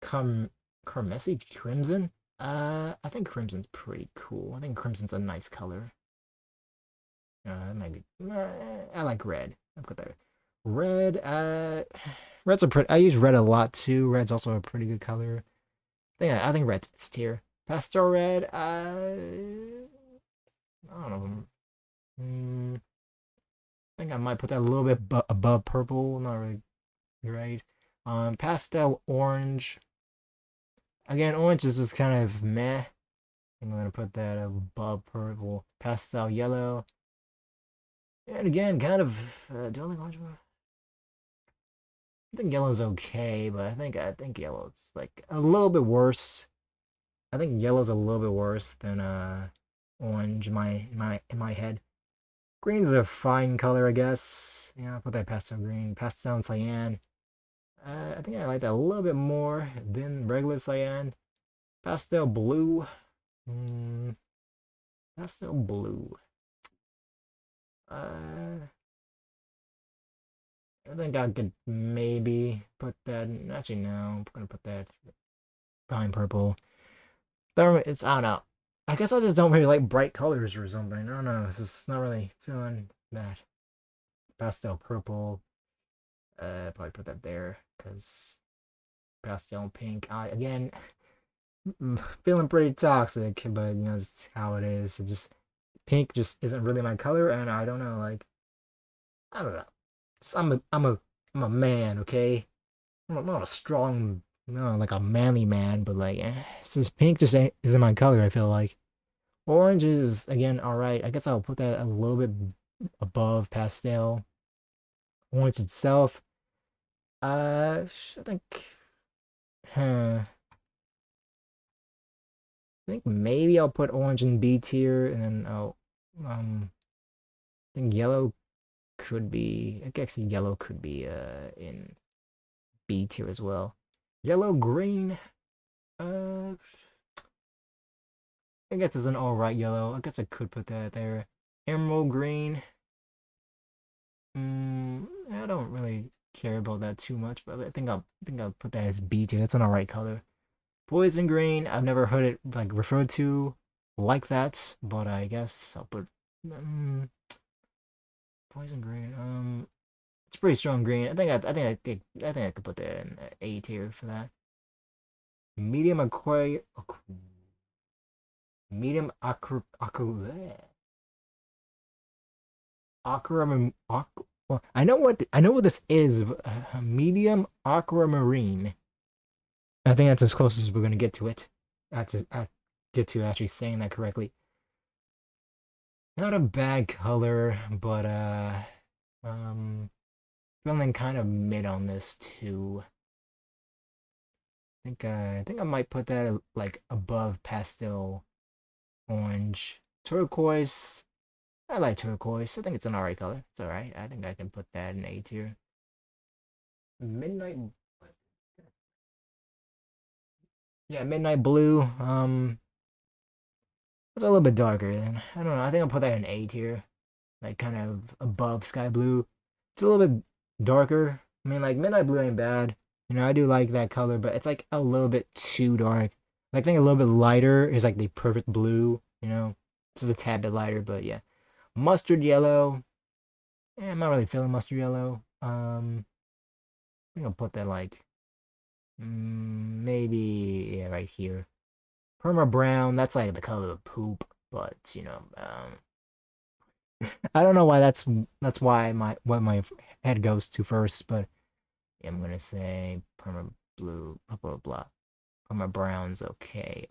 S1: Car Carmessi crimson, I think crimson's pretty cool. I think crimson's a nice color. Maybe I like red. I'll put that. Red, red's a pretty. I use red a lot too. Red's also a pretty good color. I think red's S tier. Pastel red, I don't know. I think I might put that a little bit above purple. Not really great. Pastel orange. Again, orange is just kind of meh. I'm gonna put that above purple. Pastel yellow. And again, kind of. Do I like orange more? I think yellow's okay, but I think yellow's like a little bit worse. I think yellow's a little bit worse than orange in my head. Green's a fine color, I guess. Yeah, I'll put that pastel green. Pastel and cyan. I think I like that a little bit more than regular cyan. Pastel blue. Mm, Pastel blue. Uh, I think I could maybe put that. Actually, no. I'm gonna put that behind purple. It's I don't know. I guess I just don't really like bright colors or something. I don't know. It's just not really feeling that. Pastel purple. Probably put that there because pastel pink. Again, feeling pretty toxic, but it's how it is. It just pink just isn't really my color, and I don't know. Like I don't know. Just, I'm a man, okay. I'm not a strong, no, like a manly man, but like, it's just pink just isn't my color. I feel like orange is again all right. I guess I'll put that a little bit. above pastel. Orange itself, I think, huh, I think maybe I'll put orange in B tier, and then I think yellow could be, I guess yellow could be, in B tier as well. Yellow, green, I guess it's an alright yellow. I guess I could put that there. Emerald green, I don't really care about that too much, but I think I'll put that as B tier. That's an alright color. Poison green, I've never heard it like referred to like that, but I guess I'll put um, poison green. It's pretty strong green. I think I could put that in A tier for that. Medium medium aquamarine. Well, I know what this is. Medium aquamarine. I think that's as close as we're gonna get to it. Get to actually saying that correctly. Not a bad color, but feeling kind of mid on this too. I think I might put that like above pastel orange. Turquoise. I like turquoise. I think it's an alright color. It's alright. I think I can put that in A tier. Midnight. Yeah, midnight blue. It's a little bit darker then. I don't know. I think I'll put that in A tier. Like kind of above sky blue. It's a little bit darker. I mean, like midnight blue ain't bad. I do like that color, but it's like a little bit too dark. Like, I think a little bit lighter is like the perfect blue. Just a tad bit lighter, but yeah. Mustard yellow. Yeah, I'm not really feeling mustard yellow. I think I'll put that like maybe yeah right here. Perma brown. That's like the color of poop, but I don't know why that's why my head goes to first, but yeah, I'm gonna say perma blue, blah blah blah. Perma brown's okay.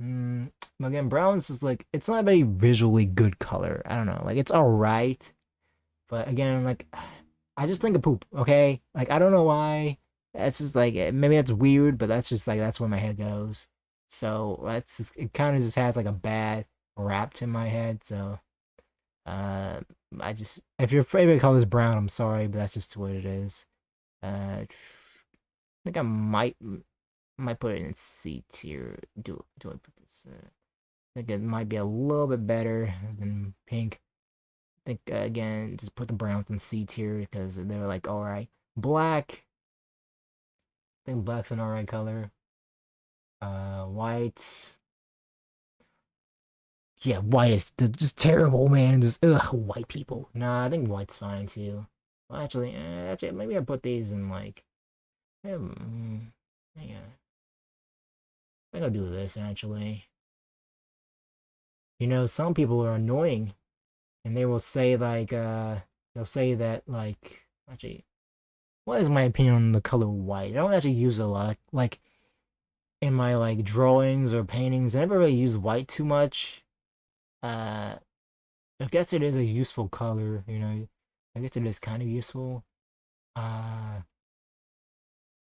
S1: Again, brown's just like it's not a very visually good color. I don't know, like it's all right, but again, like I just think of poop. Okay, like I don't know why. That's just like maybe that's weird, but that's just like that's where my head goes. So that's just, it. Kind of just has like a bad rap to my head. So uh, I just if your favorite color is brown, I'm sorry, but that's just what it is. I think I might put it in C tier. Do I put this? I think it might be a little bit better than pink. I think again, just put the browns in C tier because they're like all right. Black, I think black's an alright color. White, yeah, white is just terrible, man. Just white people. Nah, I think white's fine too. Well, actually, maybe I put these in like, yeah, I think I'll do this actually. Some people are annoying, and they will say like, they'll say that like, actually, what is my opinion on the color white? I don't actually use it a lot. Like in my like drawings or paintings, I never really use white too much. Uh, I guess it is a useful color. I guess it is kind of useful. Uh,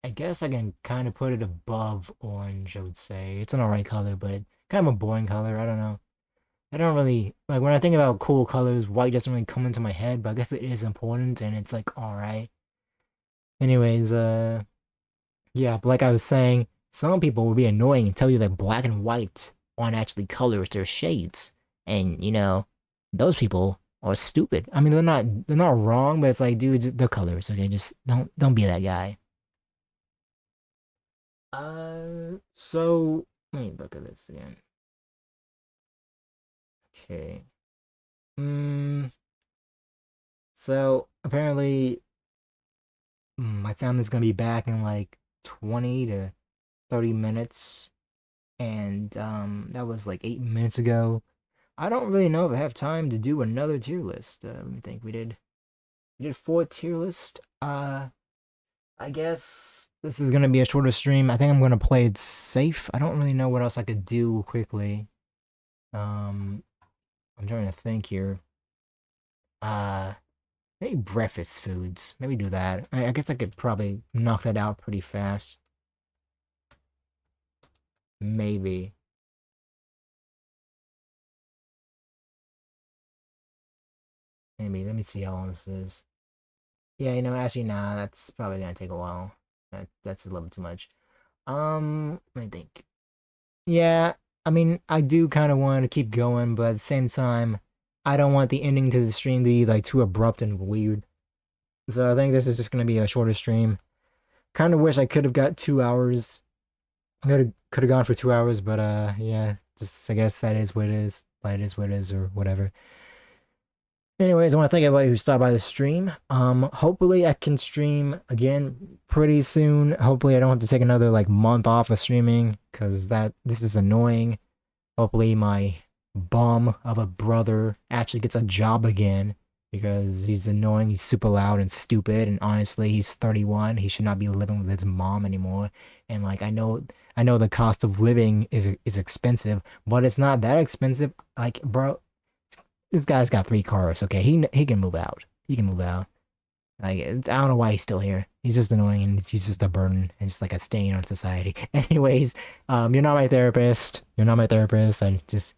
S1: I guess I can kind of put it above orange, I would say. It's an alright color, but kind of a boring color. I don't know. I don't really like when I think about cool colors, white doesn't really come into my head, but I guess it is important and it's like alright. Anyways, yeah, but like I was saying, some people will be annoying and tell you that black and white aren't actually colors, they're shades. And those people are stupid. I mean, they're not wrong, but it's like, dude, they're colors, okay? Just don't be that guy. So let me look at this again. Okay. Mm, so apparently my family's gonna be back in like 20 to 30 minutes, and that was like 8 minutes ago. I don't really know if I have time to do another tier list. Let me think. We did four tier list. I guess this is gonna be a shorter stream. I think I'm gonna play it safe. I don't really know what else I could do quickly. Um, I'm trying to think here. Uh, maybe breakfast foods. Maybe do that. I guess I could probably knock that out pretty fast. Maybe. Maybe. Let me see how long this is. Yeah, actually, nah, that's probably gonna take a while. That's a little bit too much. Let me think. Yeah, I mean, I do kind of want to keep going, but at the same time, I don't want the ending to the stream to be like too abrupt and weird. So I think this is just gonna be a shorter stream. Kind of wish I could have got 2 hours. Could have gone for 2 hours, but yeah, just I guess that is what it is. That is what it is, or whatever. Anyways, I want to thank everybody who stopped by the stream. Hopefully I can stream again pretty soon. Hopefully I don't have to take another like month off of streaming because this is annoying. Hopefully my bum of a brother actually gets a job again because he's annoying. He's super loud and stupid. And honestly, he's 31. He should not be living with his mom anymore. And like I know the cost of living is expensive, but it's not that expensive. Like, bro, this guy's got 3 cars. Okay, he can move out. He can move out. Like, I don't know why he's still here. He's just annoying and he's just a burden and just like a stain on society. Anyways, you're not my therapist. You're not my therapist. I just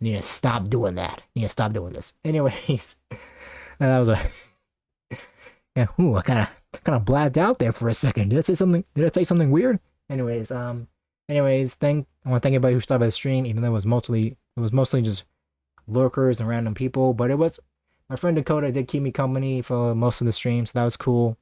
S1: need to stop doing that. You need to stop doing this. Anyways, that was a yeah. Ooh, I kind of blabbed out there for a second. Did I say something? Did I say something weird? Anyways, I want to thank everybody who stopped by the stream, even though it was mostly just lurkers and random people. But it was my friend Dakota did keep me company for most of the stream, so that was cool.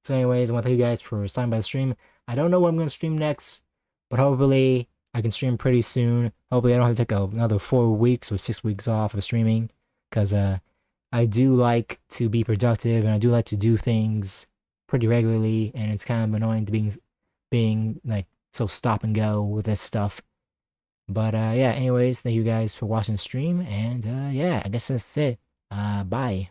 S1: So, anyways, I want to thank you guys for stopping by the stream. I don't know what I'm gonna stream next, but hopefully I can stream pretty soon. Hopefully I don't have to take another 4 weeks or 6 weeks off of streaming, because I do like to be productive and I do like to do things pretty regularly, and it's kind of annoying to being like so stop and go with this stuff. But yeah, anyways, thank you guys for watching the stream, and yeah, I guess that's it. Bye.